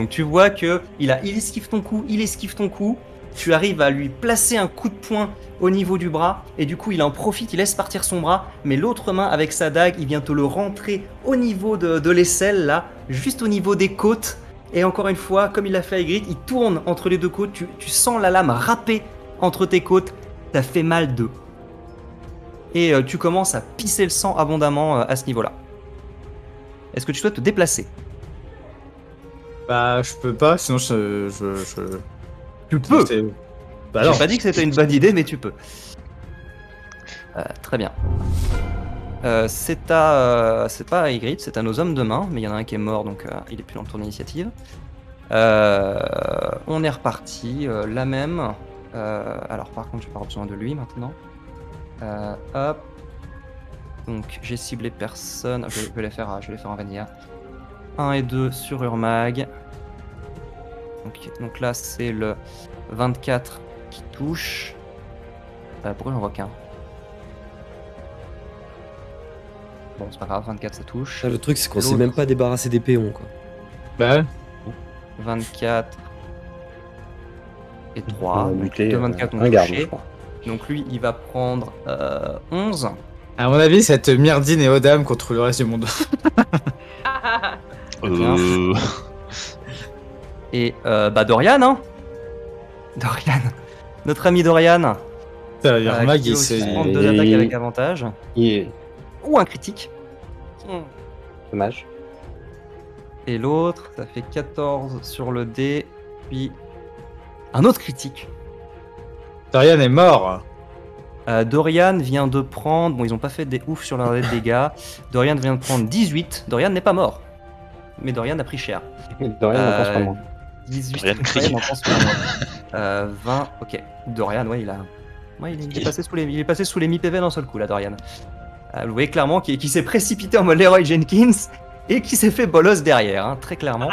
Donc tu vois que il esquive ton coup, tu arrives à lui placer un coup de poing au niveau du bras, et du coup il en profite, il laisse partir son bras, mais l'autre main avec sa dague, il vient te le rentrer au niveau de l'aisselle, là, juste au niveau des côtes, et encore une fois, comme il l'a fait à Ygritte, il tourne entre les deux côtes, tu sens la lame râper entre tes côtes, ça fait mal d'eux. Et tu commences à pisser le sang abondamment à ce niveau-là. Est-ce que tu souhaites te déplacer? Bah, je peux pas, sinon Tu peux. Bah J'ai non. pas dit que c'était une bonne idée, mais tu peux. Très bien. C'est pas à Ygritte, c'est à nos hommes de main, mais il y en a un qui est mort, donc il est plus dans le tour d'initiative. On est reparti, la même. Alors par contre, je vais pas avoir besoin de lui maintenant. Hop. Donc j'ai ciblé personne. Je vais les faire en vanilla. 1 et 2 sur Urmag. Donc là, c'est le 24 qui touche. Pourquoi j'en vois qu'un? Bon, c'est pas grave, 24 ça touche. Ah, le truc, c'est qu'on s'est même pas débarrassé des péons, quoi. Bah, 24 et 3. Donc, De 24 ont touché. Donc lui, il va prendre 11. à mon avis, cette Myrdine et Odam contre le reste du monde. Et Dorian, hein. Dorian. Notre ami Dorian. Urmag, qui il aussi s'est... prend 2 attaques avec avantage. Ou un critique. Dommage. Et l'autre, ça fait 14 sur le dé. Puis un autre critique. Dorian est mort. Dorian vient de prendre... Bon, ils ont pas fait des ouf sur leur dégâts. Dorian vient de prendre 18. Dorian n'est pas mort. Mais Dorian a pris cher. Dorian en pense pas moins. 18. Dorian crie. 20. Ok. Dorian, ouais, il est passé sous les mi-PV d'un seul coup, là, Dorian. Vous voyez clairement qu'il s'est précipité en mode Leroy Jenkins et qui s'est fait bolos derrière, hein, très clairement.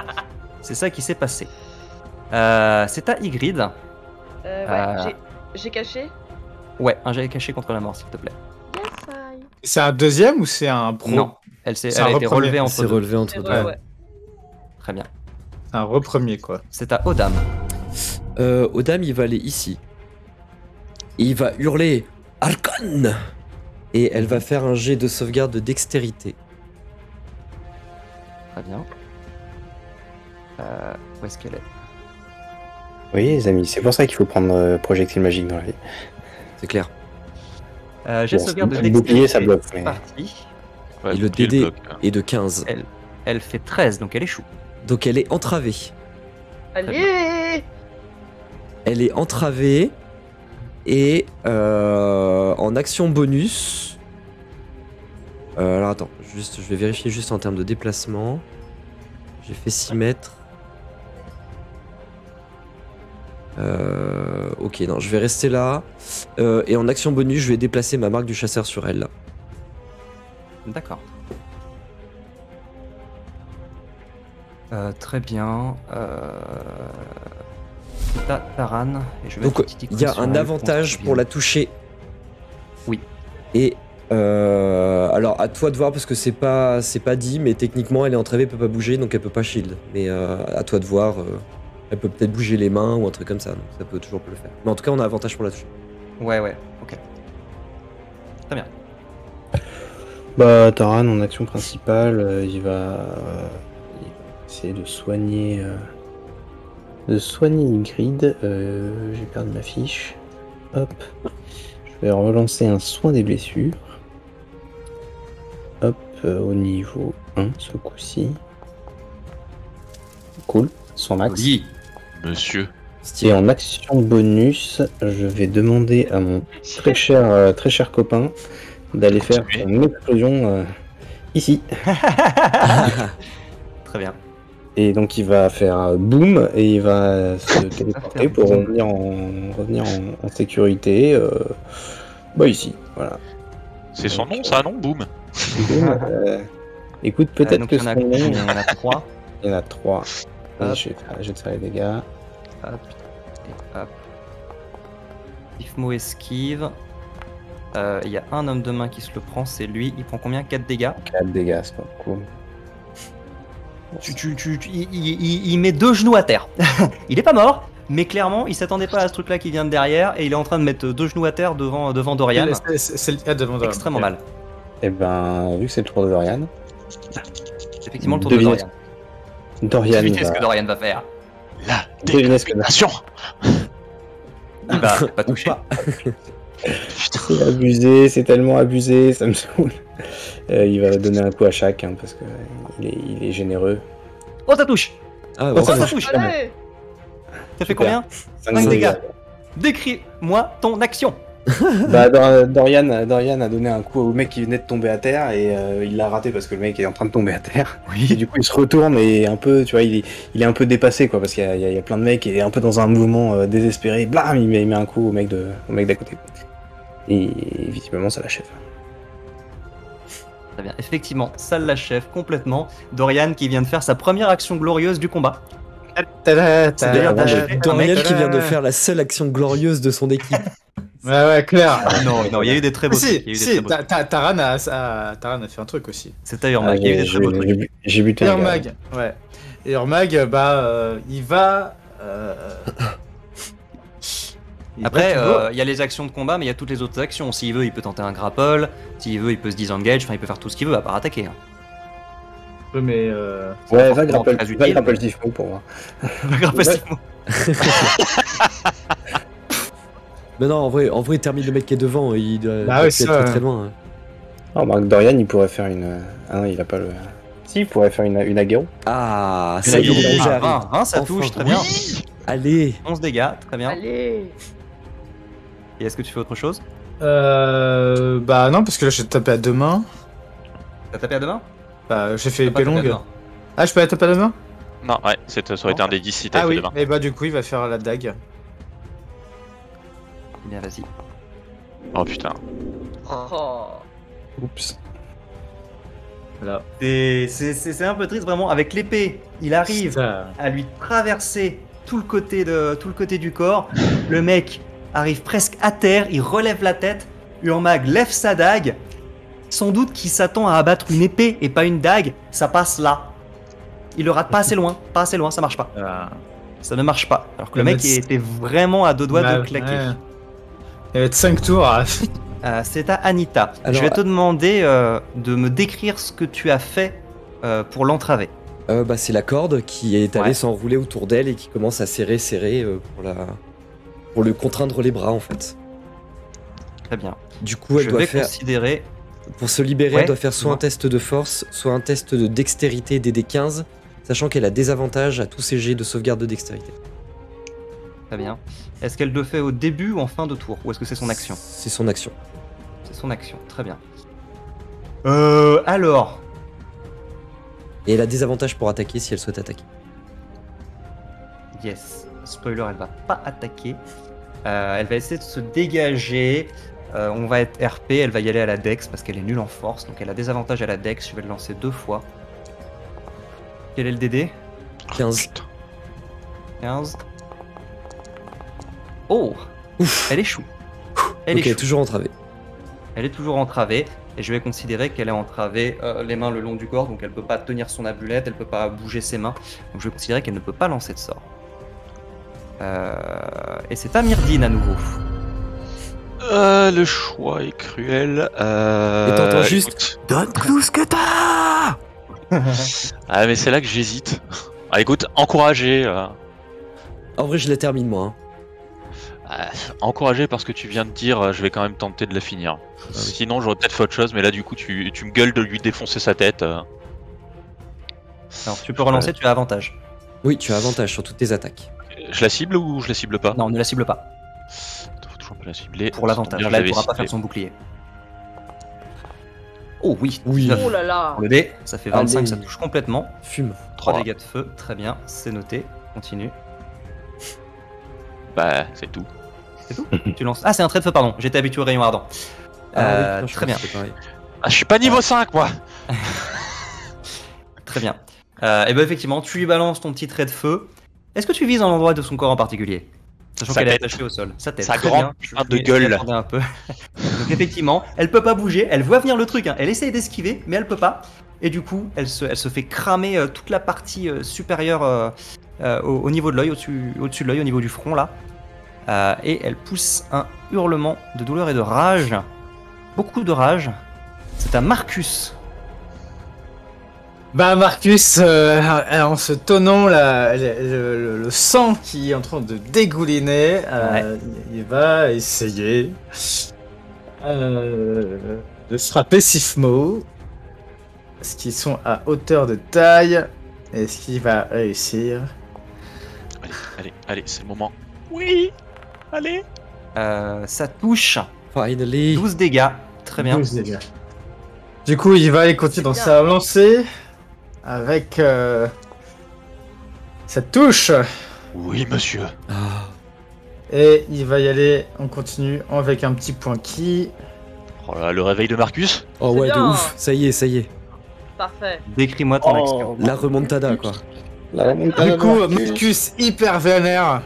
C'est ça qui s'est passé. C'est à Ygritte. J'ai caché. Ouais, un jet caché contre la mort, s'il te plaît. Yes, I. C'est un deuxième ou c'est un pro? Non, elle a été relevée entre deux. Relevé entre deux. Ouais. Très bien. C'est un repremier, quoi. C'est à Odam. Odam, il va aller ici. Et il va hurler Archon. Et elle va faire un jet de sauvegarde de dextérité. Très bien. Où est-ce qu'elle est? Oui, les amis, c'est pour ça qu'il faut prendre projectile magique dans la vie. C'est clair. J'ai Bon, sauvegarde de le bouclier, ça dextérité. bloque, C'est mais- parti. Et le DD est de 15. Elle fait 13, donc elle échoue. Donc elle est entravée. Allez. Elle est entravée. Et en action bonus. Alors attends, je vais vérifier juste en termes de déplacement. J'ai fait 6 mètres. Ok, non, je vais rester là. Et en action bonus, je vais déplacer ma marque du chasseur sur elle. D'accord. Très bien. Taran. Et je vais Donc mettre un petit il y a icône sur un elle avantage contre pour la toucher. Oui. Et alors à toi de voir parce que c'est pas dit, mais techniquement elle est entravée, elle peut pas bouger, donc elle peut pas shield. Mais à toi de voir, elle peut peut-être bouger les mains ou un truc comme ça, donc ça peut toujours le faire. Mais en tout cas on a avantage pour la toucher. Ouais, ok. Très bien. Bah, Taran, en action principale, il va essayer de soigner Ygritte. J'ai perdu ma fiche. Hop. Je vais relancer un soin des blessures. Hop, au niveau 1, ce coup-ci. Cool, son max. Oui. Monsieur. Et en action bonus, je vais demander à mon très cher copain d'aller faire une explosion ici. Très bien. Et donc il va faire boum et il va se téléporter pour revenir en sécurité. Ici, voilà. C'est son nom, ça, non? Boum. Boum, écoute, peut-être donc que il y en a son nom- combien? Il y en a 3. Il y en a 3. Hop. Je vais te faire les dégâts. Hop. Et hop. Ifmo esquive. Il y a un homme de main qui se le prend, c'est lui. Il prend combien? 4 dégâts. 4 dégâts, c'est pas cool. Il met 2 genoux à terre. Il est pas mort, mais clairement, il s'attendait pas à ce truc-là qui vient de derrière, et il est en train de mettre 2 genoux à terre devant Dorian. C'est devant Dorian. Extrêmement mal. Et ben, vu que c'est le tour de Dorian, C'est effectivement le tour de Devinez- Dorian. Dorian Devinez ce va... que Dorian va faire. La Devinez ce que- décapitation. Il va pas toucher. Pas. C'est abusé, c'est tellement abusé, ça me saoule. Il va donner un coup à chaque, hein, parce que il est généreux. Oh, ça touche. Ah, Oh, ouais, ça ça touche. touche. Allez. Ça fait Super. combien 5 dégâts. Décris-moi ton action. Bah, Dorian a donné un coup au mec qui venait de tomber à terre et il l'a raté parce que le mec est en train de tomber à terre. Et du coup, il se retourne et un peu, tu vois, il est un peu dépassé quoi, parce qu'il y a plein de mecs et il est un peu dans un mouvement désespéré. Blam, il met un coup au mec d'à côté. Et visiblement, ça l'achève. Très bien. Effectivement, ça l'achève complètement. Dorian qui vient de faire sa première action glorieuse du combat. C'est d'ailleurs d'achever un Dorian mec. qui vient de faire la seule action glorieuse de son équipe. Ouais, clair. Non, il y a eu des très beaux trucs. Il y a eu des très Si, beaux trucs. Taran a fait un truc aussi. C'était Urmag. Il y a eu des très beaux trucs. J'ai buté un gars. Urmag, ouais. Et Urmag, il va. Après, il y a les actions de combat, mais il y a toutes les autres actions. S'il veut, il peut tenter un grapple. S'il veut, il peut se disengage. Enfin, il peut faire tout ce qu'il veut à part attaquer. Hein. Mais. Ouais, va forcément grapple, très va utile, grapple mais- Tifo pour moi. Grapple, c'est bon. Mais non, en vrai, termine le mec qui est devant, il doit Bah pas ouais, être ça, très ouais. très loin. Ah, Marc Dorian, il pourrait faire une. Ah non, il a pas le. Si, il pourrait faire une aguerro. Ah, Ça ça y est, touche. j'arrive. 20, ça Enfin. touche, très bien. Allez. 11 dégâts, très bien. Allez. Et est-ce que tu fais autre chose? Bah non, parce que là, je vais taper à deux mains. T'as tapé à deux mains? Bah, j'ai fait T'as pas épée tapé à deux longue. mains. Ah, je peux la taper à deux mains? Non, ouais, ça aurait été un des 10 si t'avais Ah fait oui, deux mains. et bah du coup, il va faire la dague. Bien, vas-y. Oh putain. Oh. Oups. Voilà. C'est un peu triste, vraiment. Avec l'épée, il arrive Ça. à lui traverser tout le côté du corps. Le mec arrive presque à terre, il relève la tête. Urmag lève sa dague. Sans doute qu'il s'attend à abattre une épée et pas une dague. Ça passe là. Il le rate pas assez loin, ça marche pas. Ça ne marche pas. Alors que le Le mec mec- était vraiment à deux doigts Bah, de claquer. ouais. Il va être 5 tours. C'est à Anita. Alors, Je vais te demander de me décrire ce que tu as fait pour l'entraver. Bah, c'est la corde qui est allée Ouais. s'enrouler autour d'elle et qui commence à serrer pour le contraindre les bras en fait. Très bien. Du coup, elle Je doit vais faire, considérer. pour se libérer, Ouais, elle doit faire soit dis-moi. un test de force, soit un test de dextérité DD15, sachant qu'elle a des avantages à tous ses jets de sauvegarde de dextérité. Très bien. Est-ce qu'elle le fait au début ou en fin de tour? Ou est-ce que c'est son action? C'est son action. C'est son action. Très bien. Alors. Et elle a des avantages pour attaquer si elle souhaite attaquer. Yes. Spoiler, elle va pas attaquer. Elle va essayer de se dégager. On va être RP, elle va y aller à la Dex parce qu'elle est nulle en force. Donc elle a des avantages à la Dex. Je vais le lancer 2 fois. Quel est le DD? 15. Putain. 15. Oh, Ouf. elle échoue. Elle Ok, échoue. toujours entravé. Elle est toujours entravée. Et je vais considérer qu'elle est entravée les mains le long du corps. Donc elle peut pas tenir son abulette, elle peut pas bouger ses mains. Donc je vais considérer qu'elle ne peut pas lancer de sort. Et c'est à Myrdine à nouveau. Le choix est cruel. Et t'entends juste- écoute. Donne tout ce que t'as. Ah, mais c'est là que j'hésite. Ah, écoute, encourager. En vrai, je la termine moi. Encourager parce que tu viens de dire, je vais quand même tenter de la finir. oui. Sinon, j'aurais peut-être fait autre chose, mais là, du coup, tu me gueules de lui défoncer sa tête. Alors tu peux relancer, tu as avantage. Oui, tu as avantage sur toutes tes attaques. Je la cible ou je la cible pas? Non, ne la cible pas. Faut toujours pas la cibler. Pour l'avantage. Bien, Là, elle j'avais pourra pas ciblé. faire son bouclier. Oh oui, Oui. 19. Oh là là. Pour le dé, ça fait 25, Allez. ça touche complètement. Fume. 3 Trois. dégâts de feu, très bien, c'est noté. Continue. Bah, c'est tout. C'est tout. Tu lances. Ah, c'est un trait de feu, pardon. J'étais habitué au rayon ardent. Ah oui, je très crois bien, que c'est pareil. Ah, je suis pas niveau 5, moi! très bien. Et ben effectivement, tu lui balances ton petit trait de feu. Est-ce que tu vises un endroit de son corps en particulier? Sachant Sa qu'elle est tête. attachée au sol. Sa tête. Sa très grande bien. putain de Je gueule. m'y attendais un peu. Donc effectivement, elle peut pas bouger. Elle voit venir le truc. Hein. Elle essaye d'esquiver, mais elle peut pas. et du coup, elle se fait cramer toute la partie supérieure au niveau de l'œil, au-dessus de l'œil, au niveau du front là. Et elle pousse un hurlement de douleur et de rage. Beaucoup de rage. C'est à Marcus. Bah Marcus, en se tonnant le sang qui est en train de dégouliner, il va essayer de frapper Sifmo. Est-ce qu'ils sont à hauteur de taille? Est-ce qu'il va réussir? Allez, c'est le moment. Oui, allez. Ça touche. Finally. 12 dégâts. Très bien. 12 dégâts. Du coup, il va aller continuer dans sa lancée avec sa touche. Oui, monsieur. Ah. Et il va y aller, on continue avec un petit point ki. Oh là, le réveil de Marcus. Oh C'est ouais, de bien. ouf. Ça y est. Parfait. Décris-moi ton action. La remontada, quoi. Du coup, Marcus hyper vénère.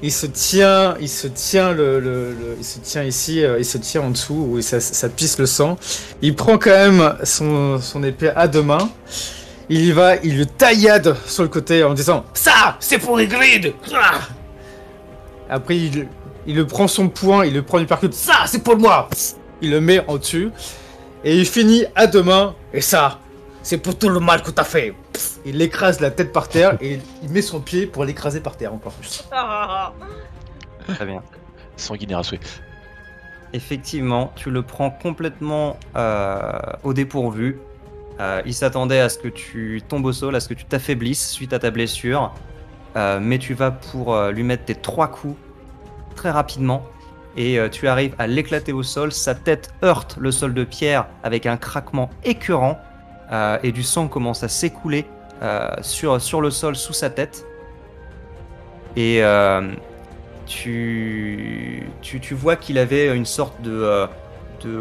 Il se tient ici, il se tient en dessous où ça pisse le sang. Il prend quand même son épée à deux mains. Il y va, il le taillade sur le côté en disant ça, c'est pour les grids. Après, il le prend son poing, il le prend du percute. Ça, c'est pour moi. Il le met en dessus et il finit à deux mains. Et ça, c'est pour tout le mal que t'as fait. Il écrase la tête par terre et il met son pied pour l'écraser par terre encore plus. Très bien. Sanguinaire à souhait. Effectivement, tu le prends complètement au dépourvu. Il s'attendait à ce que tu tombes au sol, à ce que tu t'affaiblisses suite à ta blessure. Mais tu vas pour lui mettre tes 3 coups très rapidement. Et tu arrives à l'éclater au sol. Sa tête heurte le sol de pierre avec un craquement écœurant. Et du sang commence à s'écouler sur le sol sous sa tête. Et tu vois qu'il avait une sorte de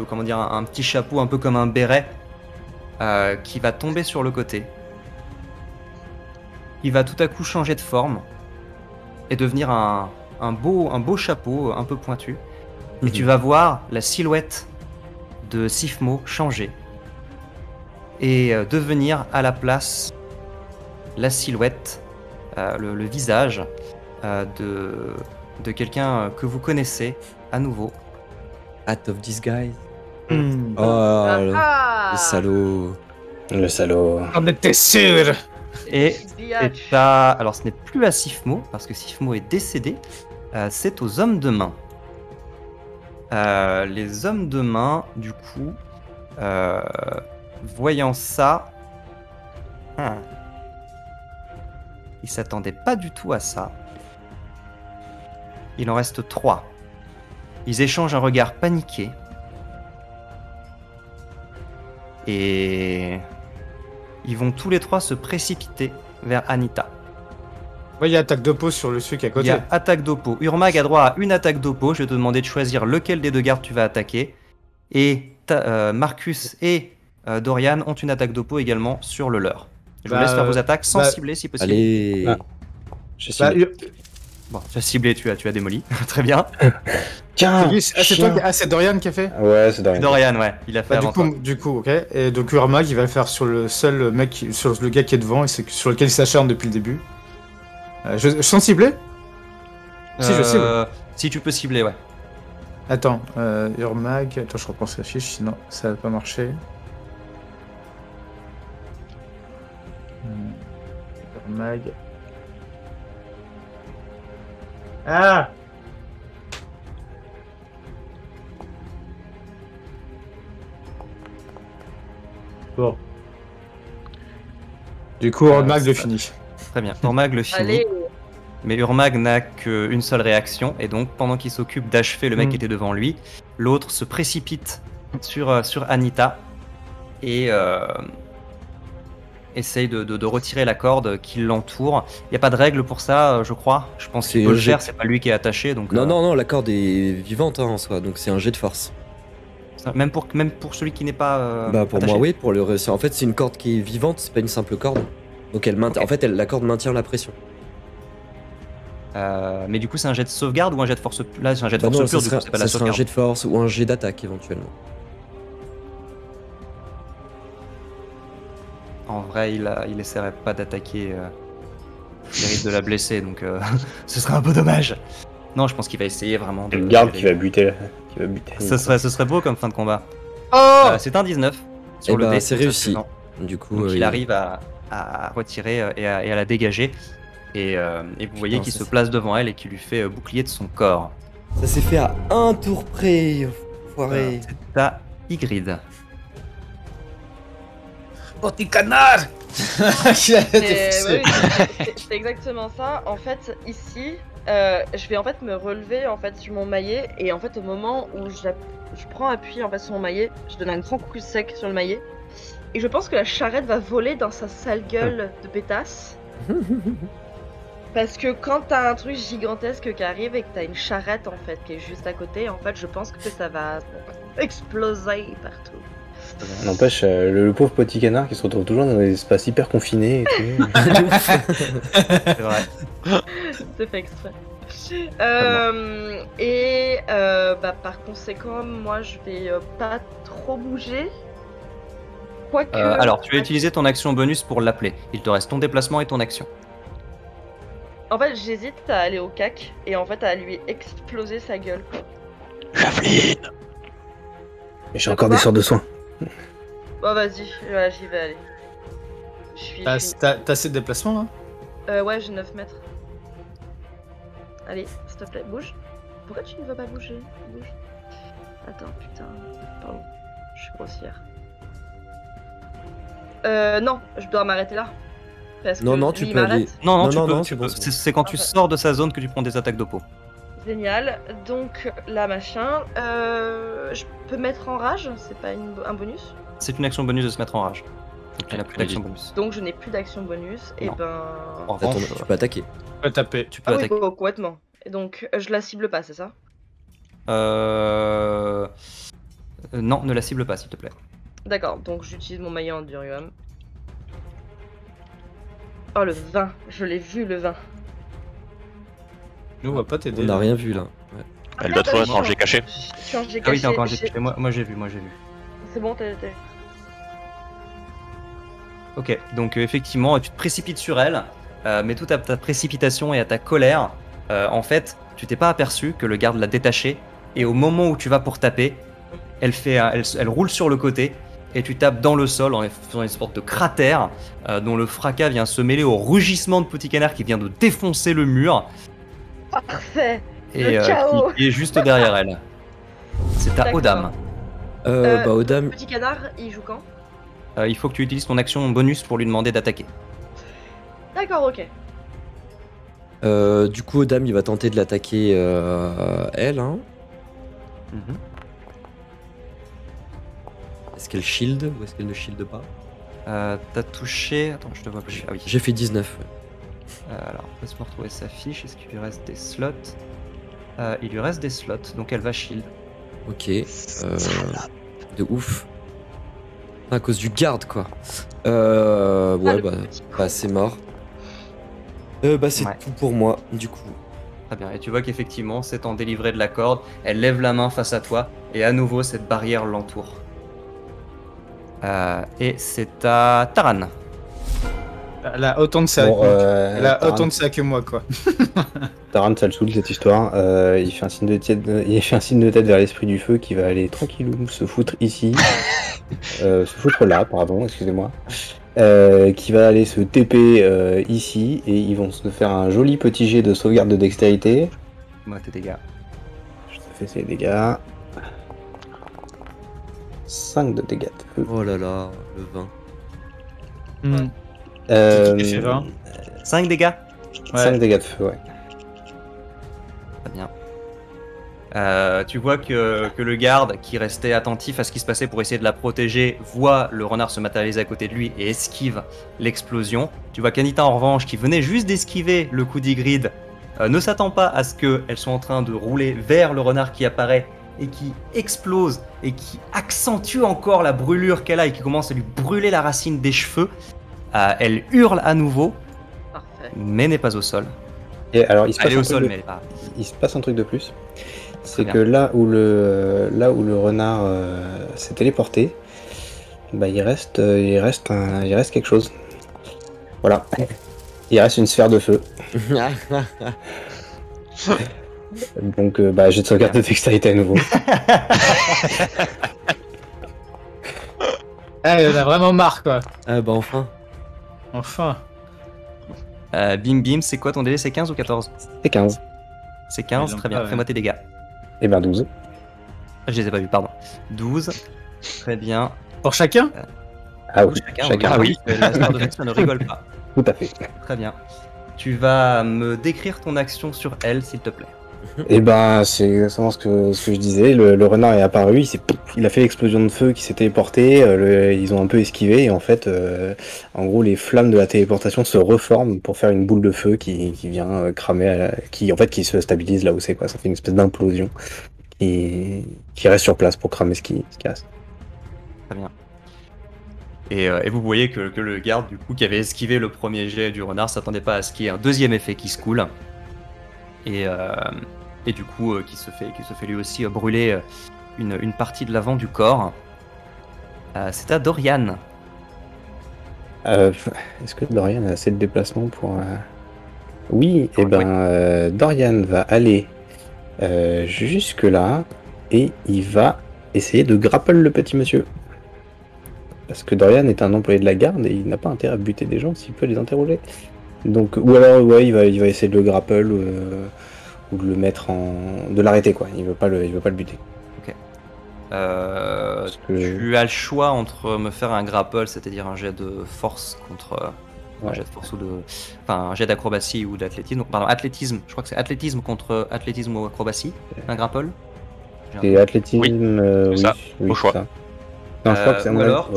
comment dire, un petit chapeau un peu comme un béret qui va tomber sur le côté. Il va tout à coup changer de forme et devenir un beau chapeau un peu pointu. Et tu vas voir la silhouette de Sifmo changer et devenir à la place la silhouette, le visage de quelqu'un que vous connaissez à nouveau. Out of disguise. Oh, Ah, le salaud. Le salaud. On était sûr. Et biatch. alors ce n'est plus à Sifmo parce que Sifmo est décédé, c'est aux hommes de main. Les hommes de main, du coup, voyant ça, ils s'attendaient pas du tout à ça. Il en reste 3. Ils échangent un regard paniqué. Et ils vont tous les 3 se précipiter vers Anita. Ouais, il y a attaque d'oppo sur le celui qui est à Il côté. y a attaque d'oppo. Urmag a droit à une attaque d'oppo. Je vais te demander de choisir lequel des 2 gardes tu vas attaquer. Et Marcus et Dorian ont une attaque d'oppo également sur le leur. Je vous laisse faire vos attaques sans cibler si possible. Allez. Ah. J'ai Bah, ciblé. Bon, tu as ciblé, tu as démoli. Très bien. Tiens, c'est toi c'est Dorian qui a fait. Ouais, c'est Dorian. Dorian, ouais, il a fait Bah, avant toi. du coup, ok. Et donc Urmag, il va le faire sur le seul mec, sur le gars qui est devant et sur lequel il s'acharne depuis le début. Je sens cibler. Si, je cible. Si tu peux cibler, ouais. Attends, Urmag. Attends, je repense la fiche, sinon ça va pas marcher. Urmag. Ah! Bon. Du coup, Urmag le finit. Très bien. Urmag le finit. Allez. Mais Urmag n'a qu'une seule réaction, et donc pendant qu'il s'occupe d'achever le mec qui était devant lui, l'autre se précipite sur Anita et essaye de retirer la corde qui l'entoure. Il n'y a pas de règle pour ça, je crois. Je pense qu'il peut le faire, c'est pas lui qui est attaché. Donc, Non, la corde est vivante en soi, donc c'est un jet de force. Même pour celui qui n'est pas. Bah pour attaché. moi oui, pour le réussir. En fait c'est une corde qui est vivante, c'est pas une simple corde. Donc elle maintient. Ok. En fait la corde maintient la pression. Mais du coup, c'est un jet de sauvegarde ou un jet de force. Là, c'est un jet de Bah force non, pure, ça du serait, coup, c'est pas ça la serait un sauvegarde. jet de force ou un jet d'attaque éventuellement. vrai, il essaierait pas d'attaquer. Il risque de la blesser, donc ce serait un peu dommage. Non, je pense qu'il va essayer vraiment de. Le garde qui va buter. Ce serait beau comme fin de combat. Oh C'est un 19 sur Eh le ben, dé. c'est réussi. Du coup, Donc il arrive à retirer et à la dégager. Et vous voyez Putain, qu'il ça se c'est- place devant elle et qu'il lui fait bouclier de son corps. Ça s'est fait à un tour près, foiré. C'est à Ygritte. Petit canard. Qui a été poussé. C'est exactement ça. En fait, ici, je vais en fait me relever en fait sur mon maillet et en fait au moment où je prends appui en fait sur mon maillet, je donne un grand coup sec sur le maillet et je pense que la charrette va voler dans sa sale gueule de pétasse. Parce que quand t'as un truc gigantesque qui arrive et que t'as une charrette en fait qui est juste à côté, en fait je pense que ça va exploser partout. N'empêche, le pauvre petit canard qui se retrouve toujours dans des espaces hyper confinés et tout. C'est vrai. C'est fait exprès. Par conséquent, moi je vais pas trop bouger. Quoique. Alors, tu vas utiliser ton action bonus pour l'appeler. Il te reste ton déplacement et ton action. En fait, j'hésite à aller au cac et en fait à lui exploser sa gueule. Javeline. Mais j'ai encore des sorts de soins. Bon, vas-y, ouais, j'y vais aller. Je suis. T'as assez de déplacement là Ouais, j'ai 9 mètres. Allez, s'il te plaît, bouge. Pourquoi tu ne veux pas bouger? Bouge. Attends, putain. Pardon, je suis grossière. Non, je dois m'arrêter là. Parce Non, que non, lui, tu il peux aller. m'arrête. Non, Non, tu non, peux. non, tu c'est peux. bon, c'est bon. C'est quand tu Ok. sors de sa zone que tu prends des attaques de peau. Génial. Donc là, machin. Je peux mettre en rage, c'est pas un bonus. C'est une action bonus de se mettre en rage. Donc tu n'as plus Oui. d'action bonus. Donc je n'ai plus d'action bonus. Et Non. ben. En Attends, revanche, tu peux attaquer. Tu peux taper. tu peux Ah oui, attaquer. complètement. Et donc je la cible pas, c'est ça? Non, ne la cible pas, s'il te plaît. D'accord, donc j'utilise mon maillet Endurium. Oh le 20, je l'ai vu le 20. Nous on va pas t'aider. On n'a là. rien vu là. Ouais. Elle doit trouver un danger caché. Je suis en G Ah oui, caché. t'as encore un jet. Moi j'ai vu. C'est bon, t'as. Ok, donc effectivement, tu te précipites sur elle, mais tout à ta précipitation et à ta colère, en fait, tu t'es pas aperçu que le garde l'a détachée, et au moment où tu vas pour taper, elle roule sur le côté, et tu tapes dans le sol en faisant une sorte de cratère, dont le fracas vient se mêler au rugissement de Petit Canard qui vient de défoncer le mur, Parfait. et Le chaos. qui est juste derrière elle. C'est à D'accord. Odam. Bah, Odam, Petit canard, il joue quand? Il faut que tu utilises ton action bonus pour lui demander d'attaquer. D'accord, ok. du coup, Odam, il va tenter de l'attaquer elle. Hein. Mhm. Est-ce qu'elle shield ou est-ce qu'elle ne shield pas? T'as touché. Attends, je te vois plus. Ah oui. J'ai fait 19. Alors, laisse-moi retrouver sa fiche. Est-ce qu'il lui reste des slots? Il lui reste des slots, donc elle va shield. Ok. De ouf. À cause du garde, quoi. Ouais, le bah, petit con. bah c'est mort. Bah, c'est Ouais. tout pour moi, du coup. Très bien. Et tu vois qu'effectivement, s'étant délivrée de la corde, elle lève la main face à toi, et à nouveau, cette barrière l'entoure. Et c'est à Taran. Elle a autant de ça. Bon, Elle a Taran- autant de ça que moi quoi. Taran, ça le saoule cette histoire. Il fait un signe de tête vers l'esprit du feu qui va aller tranquillou se foutre ici. Se foutre là, pardon, excusez-moi. Qui va aller se TP ici et ils vont se faire un joli petit jet de sauvegarde de dextérité. Moi, tes dégâts. Je te fais ces dégâts. 5 de dégâts de feu. Oh là là, le 20. Hmm. Euh, Qui fait 20? 5 dégâts. 5 dégâts de feu, ouais. Très bien. Tu vois que le garde, qui restait attentif à ce qui se passait pour essayer de la protéger, voit le renard se matérialiser à côté de lui et esquive l'explosion. Tu vois qu'Anita, en revanche, qui venait juste d'esquiver le coup d'Ygritte, ne s'attend pas à ce qu'elle soit en train de rouler vers le renard qui apparaît et qui explose et qui accentue encore la brûlure qu'elle a et qui commence à lui brûler la racine des cheveux. Elle hurle à nouveau, Parfait. mais n'est pas au sol. Et alors, il se Elle passe est un au truc sol, de- mais elle est pas. il se passe un truc de plus. C'est bien. que là où le renard s'est téléporté, bah il reste quelque chose. Voilà. Il reste une sphère de feu. Donc, j'ai de sauvegarde de dextérité à nouveau. Ah, il en a vraiment marre, quoi. Ah bah enfin. Enfin. Bim Bim, c'est quoi ton délai? C'est 15 ou 14? C'est 15. C'est 15, Ils l'ont très bien. pas, ouais. Fais-moi tes dégâts. Et 12. Je les ai pas vus, pardon. 12, très bien. Pour chacun? Ah oui, Chacun. Ah oui. La sphère de ça ne rigole pas. tout à fait. Très bien. Tu vas me décrire ton action sur elle, s'il te plaît. Et c'est exactement ce que je disais. Le renard est apparu, il a fait l'explosion de feu qui s'est téléporté. Ils ont un peu esquivé et en fait, en gros, les flammes de la téléportation se reforment pour faire une boule de feu qui vient cramer, qui se stabilise là où c'est, quoi. Ça fait une espèce d'implosion qui reste sur place pour cramer ce qui reste. Très bien. Et vous voyez que le garde, du coup, qui avait esquivé le premier jet du renard, s'attendait pas à ce qu'il y ait un deuxième effet qui se coule. Et du coup, qui se fait lui aussi brûler une partie de l'avant du corps. C'est à Dorian. Est-ce que Dorian a assez de déplacement pour... Oui, Dorian va aller jusque là et il va essayer de grapple le petit monsieur. Parce que Dorian est un employé de la garde et il n'a pas intérêt à buter des gens s'il peut les interroger. Donc, ou alors, ouais, il va essayer de le grapple ou de le mettre de l'arrêter, quoi. Il veut pas le buter. Ok. Tu as le choix entre me faire un grapple, c'est-à-dire un jet de force contre un jet de force un jet d'acrobatie ou d'athlétisme. Pardon, athlétisme. Je crois que c'est athlétisme contre athlétisme ou acrobatie. Un grapple. Et athlétisme, c'est ça. Au choix. Ça. Non, je crois que c'est ou alors,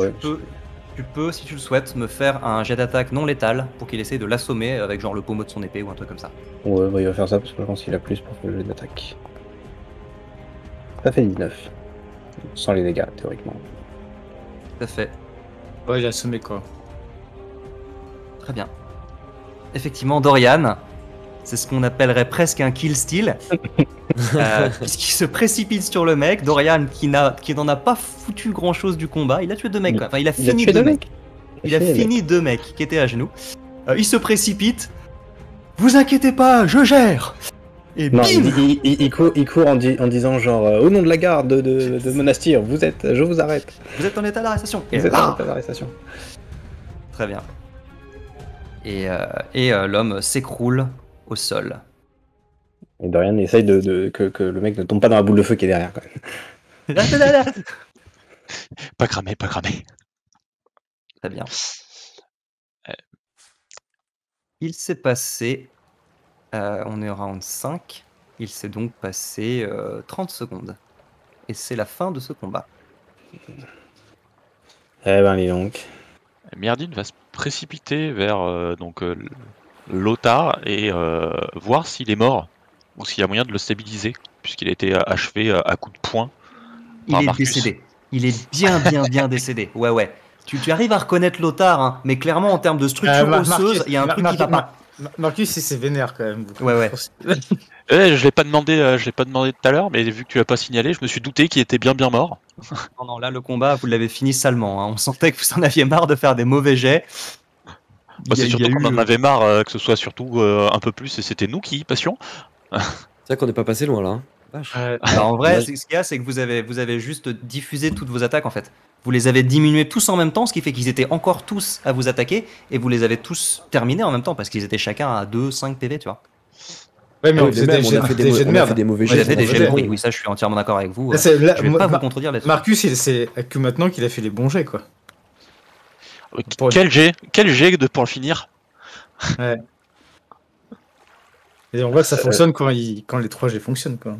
tu peux, si tu le souhaites, me faire un jet d'attaque non létal pour qu'il essaye de l'assommer avec genre le pommeau de son épée ou un truc comme ça. Ouais, il va faire ça parce que je pense qu'il a plus pour le jet d'attaque. Ça fait 19. Sans les dégâts, théoriquement. Tout à fait. Ouais, il a assommé, quoi. Très bien. Effectivement, Dorian, c'est ce qu'on appellerait presque un kill steal. Puisqu'il se précipite sur le mec. Dorian, qui n'en a pas foutu grand chose du combat, il a tué 2 mecs. Enfin, il a fini 2 mecs. Il a fini 2 mecs qui étaient à genoux. Il se précipite. Vous inquiétez pas, je gère. Et non, bim il court en disant genre au nom de la garde de Monastir, je vous arrête. Vous êtes en état d'arrestation. Vous êtes en état d'arrestation. Très bien. Et l'homme s'écroule au sol. Et Dorian essaye que le mec ne tombe pas dans la boule de feu qui est derrière, quand même. Pas cramé, pas cramé. Très bien. Il s'est passé... on est au round 5. Il s'est donc passé 30 secondes. Et c'est la fin de ce combat. Dis donc. Myrdine va se précipiter vers Lothar et voir s'il est mort ou s'il y a moyen de le stabiliser, puisqu'il a été achevé à coups de poing. Il est décédé. Il est bien décédé. Ouais. Tu arrives à reconnaître Lothar, hein, mais clairement en termes de structure osseuse, il y a un truc qui va pas. Marcus, il s'est vénère quand même. Ouais. Je l'ai pas demandé tout à l'heure, mais vu que tu l'as pas signalé, je me suis douté qu'il était bien mort. Non, là, le combat, vous l'avez fini salement. Hein. On sentait que vous en aviez marre de faire des mauvais jets. C'est surtout qu'on en avait marre, que ce soit surtout un peu plus, et c'était nous qui y passions. C'est vrai qu'on n'est pas passé loin là. Alors, en vrai, ce qu'il y a, c'est que vous avez juste diffusé toutes vos attaques en fait. Vous les avez diminuées tous en même temps, ce qui fait qu'ils étaient encore tous à vous attaquer, et vous les avez tous terminés en même temps, parce qu'ils étaient chacun à 2-5 PV, tu vois. Ouais, mais on a fait des mauvais jets. Vous avez des jets, oui, ça je suis entièrement d'accord avec vous. Je vais pas vous contredire là-dessus. Marcus, c'est que maintenant qu'il a fait les bons jets, quoi. Quel jet pour le finir. Ouais. Et on voit que ça fonctionne quand les 3 jets fonctionnent, quoi.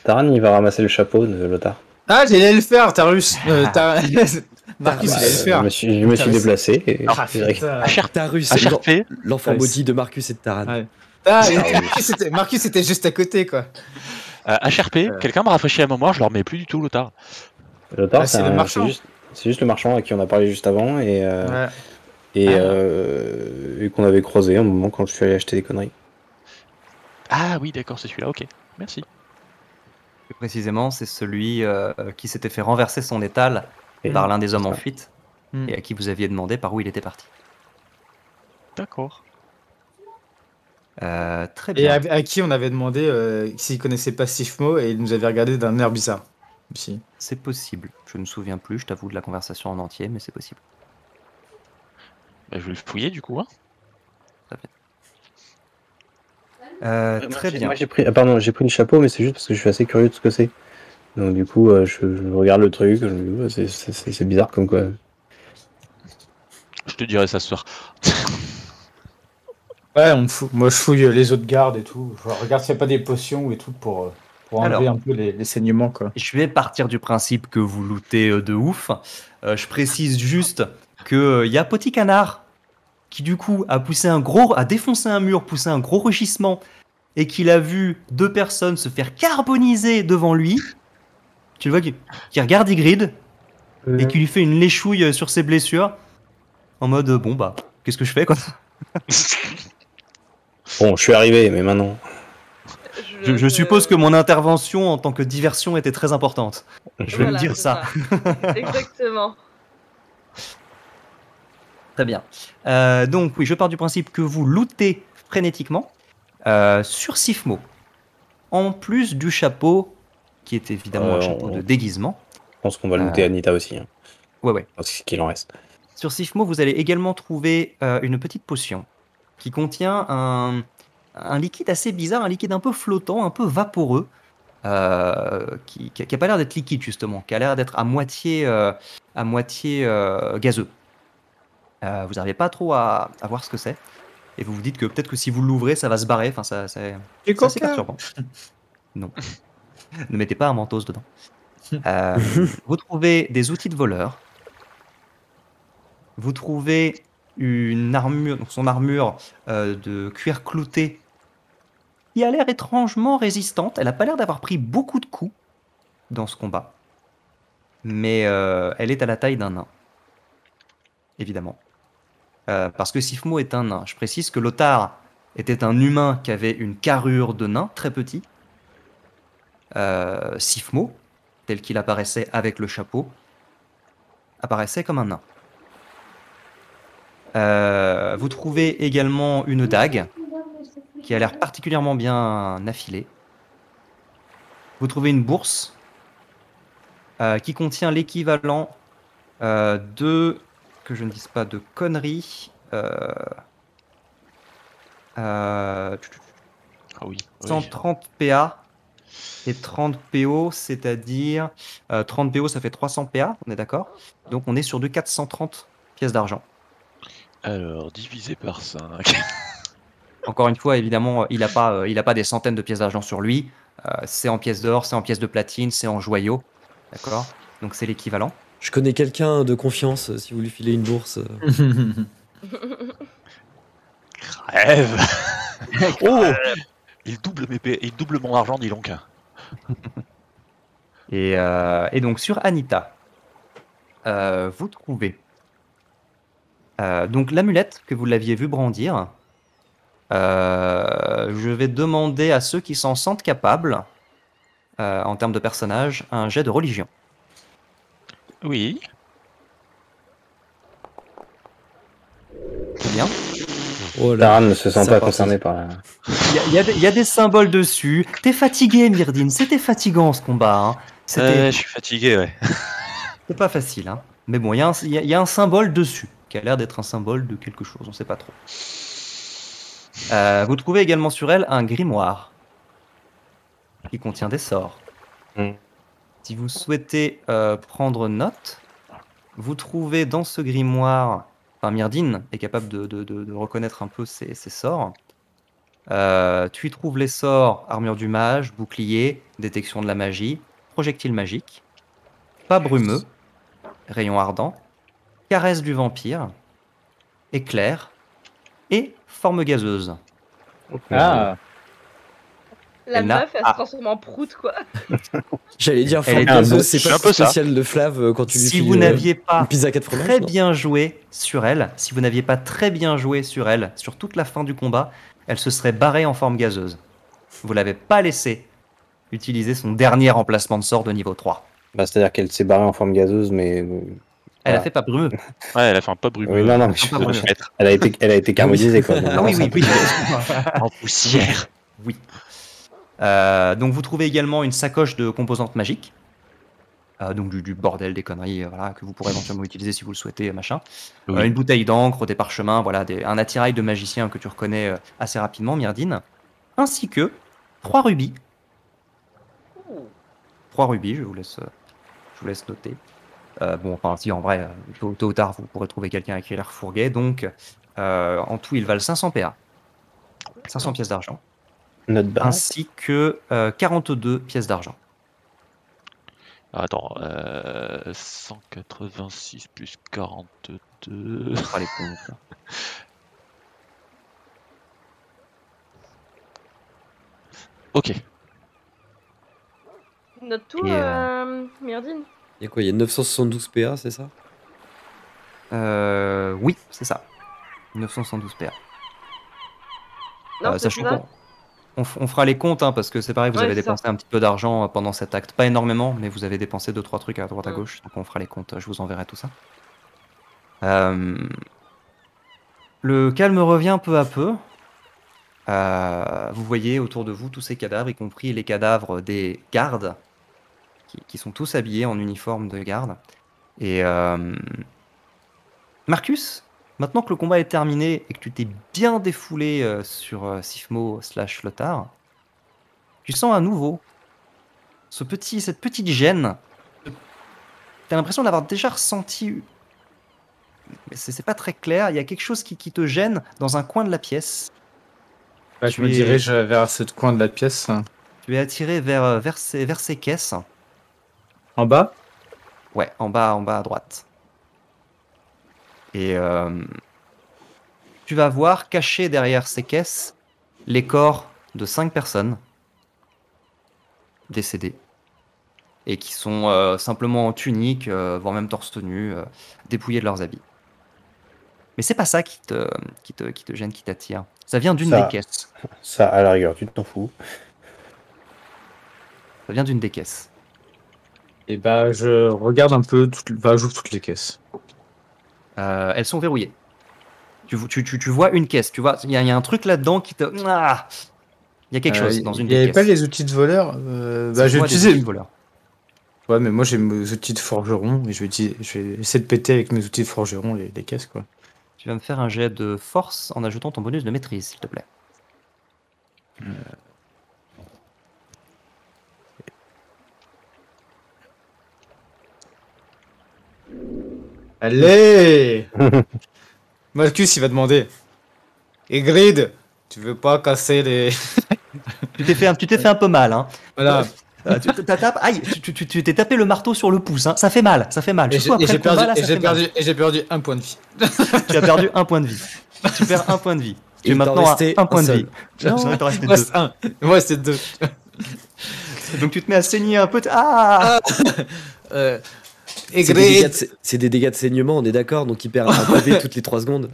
Taran, il va ramasser le chapeau de Lothar. Ah, j'allais le faire, Tarus. Marcus, il allait le faire. Je me suis déplacé. Et... Tarus, l'enfant maudit de Marcus et de Taran. Ouais. Marcus était juste à côté, quoi. HRP, quelqu'un m'a rafraîchi la mémoire, je leur remets plus du tout Lothar. Lothar, c'est le marchand. C'est juste le marchand à qui on a parlé juste avant et qu'on avait croisé un moment quand je suis allé acheter des conneries. Ah oui, d'accord, c'est celui-là, ok, merci. Plus précisément, c'est celui qui s'était fait renverser son étal par l'un des hommes en fuite et à qui vous aviez demandé par où il était parti. D'accord. Très Et bien. à qui on avait demandé s'il connaissait pas Sifmo et il nous avait regardé d'un air bizarre. Aussi. C'est possible. Je ne me souviens plus, je t'avoue de la conversation en entier, mais c'est possible. Bah, je vais le fouiller du coup. Hein. Très bien. Moi j'ai pris, j'ai pris le chapeau, mais c'est juste parce que je suis assez curieux de ce que c'est. Donc du coup, je regarde le truc, je me dis, c'est bizarre comme quoi. Je te dirai ça ce soir. Ouais, moi je fouille les autres gardes et tout. Je regarde s'il n'y a pas des potions ou des trucs pour enlever Alors. un peu les saignements, quoi. Je vais partir du principe que vous lootez de ouf. Je précise juste que y a Petit Canard qui du coup a défoncé un mur, poussé un gros rugissement et qu'il a vu 2 personnes se faire carboniser devant lui. Tu le vois qui regarde Ygritte et qui lui fait une léchouille sur ses blessures en mode bon bah qu'est-ce que je fais quoi. Bon, je suis arrivé, mais maintenant. Je suppose que mon intervention en tant que diversion était très importante. Je vais me dire c'est ça. Exactement. Très bien. Donc oui, je pars du principe que vous lootez frénétiquement sur Sifmo. En plus du chapeau, qui est évidemment un chapeau de déguisement. Je pense qu'on va looter Anita aussi. Hein. Ouais. C'est ce qu'il en reste. Sur Sifmo, vous allez également trouver une petite potion qui contient un liquide assez bizarre, un liquide un peu flottant, un peu vaporeux, qui a pas l'air d'être liquide justement, qui a l'air d'être à moitié gazeux. Vous n'arrivez pas trop à voir ce que c'est. Et vous vous dites que peut-être que si vous l'ouvrez, ça va se barrer. Enfin, c'est assez perturbant. Non. Ne mettez pas un mentos dedans. Vous trouvez des outils de voleur. Vous trouvez une armure, donc son armure de cuir clouté, qui a l'air étrangement résistante. Elle n'a pas l'air d'avoir pris beaucoup de coups dans ce combat. Mais elle est à la taille d'un nain. Évidemment. Parce que Sifmo est un nain. Je précise que Lothar était un humain qui avait une carrure de nain, très petit. Sifmo, tel qu'il apparaissait avec le chapeau, apparaissait comme un nain. Vous trouvez également une dague qui a l'air particulièrement bien affilée. Vous trouvez une bourse qui contient l'équivalent de... que je ne dise pas de conneries. Ah oui. 130 PA et 30 PO, c'est-à-dire 30 PO, ça fait 300 PA, on est d'accord? Donc on est sur de 430 pièces d'argent. Alors, divisé par 5. Encore une fois, évidemment, il n'a pas des centaines de pièces d'argent sur lui. C'est en pièces d'or, c'est en pièces de platine, c'est en joyaux. D'accord? Donc c'est l'équivalent. Je connais quelqu'un de confiance, si vous lui filez une bourse. Crève. Oh, il double mon argent, dis donc. Et donc sur Anita, vous trouvez donc l'amulette que vous l'aviez vu brandir. Je vais demander à ceux qui s'en sentent capables, en termes de personnage, un jet de religion. Oui. Très bien. Oh là. Taran ne se sent c'est pas parti. concerné par la... Il y a des symboles dessus. T'es fatigué, Myrdine. C'était fatigant ce combat. Hein. Je suis fatigué, ouais. C'est pas facile. Hein. Mais bon, il y a un symbole dessus qui a l'air d'être un symbole de quelque chose. On sait pas trop. Vous trouvez également sur elle un grimoire qui contient des sorts. Si vous souhaitez prendre note, vous trouvez dans ce grimoire, enfin Myrdine est capable de reconnaître un peu ces sorts. Tu y trouves les sorts armure du mage, bouclier, détection de la magie, projectile magique, pas brumeux, rayon ardent, caresse du vampire, éclair et forme gazeuse. Ah, La Elle n'a- meuf, elle se transforme en prout, quoi. J'allais dire, Elle est gazeuse, c'est c'est pas un peu ça. spécial de Flav quand tu lui Si files vous n'aviez pas une pizza 4 fromages. très non bien joué sur elle, si vous n'aviez pas très bien joué sur elle, sur toute la fin du combat, elle se serait barrée en forme gazeuse. Vous l'avez pas laissé utiliser son dernier emplacement de sort de niveau 3. Bah, c'est-à-dire qu'elle s'est barrée en forme gazeuse, mais Elle a Voilà. fait pas brumeux. Ouais, elle a fait un pas brumeux. Oui, non, non, mais Pas de brumeux. fenêtre. elle a été carbonisée, quoi. Ah oui, oui, oui. En poussière. Oui. Donc vous trouvez également une sacoche de composantes magiques. Donc du bordel, des conneries, voilà, que vous pourrez éventuellement utiliser si vous le souhaitez, machin. Oui. Une bouteille d'encre, des parchemins, voilà, un attirail de magicien que tu reconnais assez rapidement, Myrdine. Ainsi que 3 rubis. 3 rubis, je vous laisse noter. Bon, enfin, si en vrai, tôt ou tard, vous pourrez trouver quelqu'un à qui les refourguer. Donc, en tout, ils valent 500 PA. 500 pièces d'argent. Notre base. Ainsi que 42 pièces d'argent. Attends, 186 plus 42. On fera les comptes. Ok. Note tout, Et, Myrdine. Il y a quoi? Il y a 972 PA, c'est ça? Oui, c'est ça. 972 PA. Non, c'est Sachant ça. qu'on on fera les comptes, hein, parce que c'est pareil, vous Ouais, avez c'est dépensé un petit peu d'argent pendant cet acte. Pas énormément, mais vous avez dépensé 2-3 trucs à droite à Mm. gauche. Donc on fera les comptes, je vous enverrai tout ça. Le calme revient peu à peu. Vous voyez autour de vous tous ces cadavres, y compris les cadavres des gardes, qui sont tous habillés en uniforme de garde. Et Marcus, maintenant que le combat est terminé et que tu t'es bien défoulé sur Sifmo/Lothar, tu sens à nouveau cette petite gêne. T'as l'impression de l'avoir déjà ressenti, mais c'est pas très clair. Il y a quelque chose qui te gêne dans un coin de la pièce. Bah, je me dirige vers ce coin de la pièce. Tu es attiré vers ces caisses. En bas? Ouais, en bas à droite. Et tu vas voir caché derrière ces caisses les corps de 5 personnes décédées et qui sont simplement en tunique, voire même torse nu, dépouillés de leurs habits. Mais c'est pas ça qui te gêne, qui t'attire. Ça vient d'une Ça. des caisses. Ça, à la rigueur, tu t'en fous. Ça vient d'une des caisses. Et bah, je regarde un peu, j'ouvre toutes les caisses. Elles sont verrouillées. Tu vois une caisse, tu vois, il y a un truc là-dedans qui te... Ah, il y a quelque chose dans une Il des n'y avait caisses. pas les outils de voleur. C'est Je vais quoi des utiliser. outils de voleur. Ouais, mais moi j'ai mes outils de forgeron et je vais essayer de péter avec mes outils de forgeron les caisses, quoi. Tu vas me faire un jet de force en ajoutant ton bonus de maîtrise, s'il te plaît. Allez! Marcus, il va demander. Et Grid, tu veux pas casser les. Tu t'es fait un peu mal, hein. Voilà. Aïe, tu t'es tapé le marteau sur le pouce, hein. Ça fait mal. Et Surtout après le combat, là, ça fait mal. j'ai perdu un point de vie. Tu as perdu un point de vie. Tu perds un point de vie. Tu es Il t'en maintenant à restait un point un de seul. vie. J'en ai t'en resté Moi, deux. c'est un. Moi, c'est deux. Donc tu te mets à saigner un peu. Ah Et C'est des, Grid. dégâts de, c'est des dégâts de saignement, on est d'accord, donc il perd un PV toutes les 3 secondes.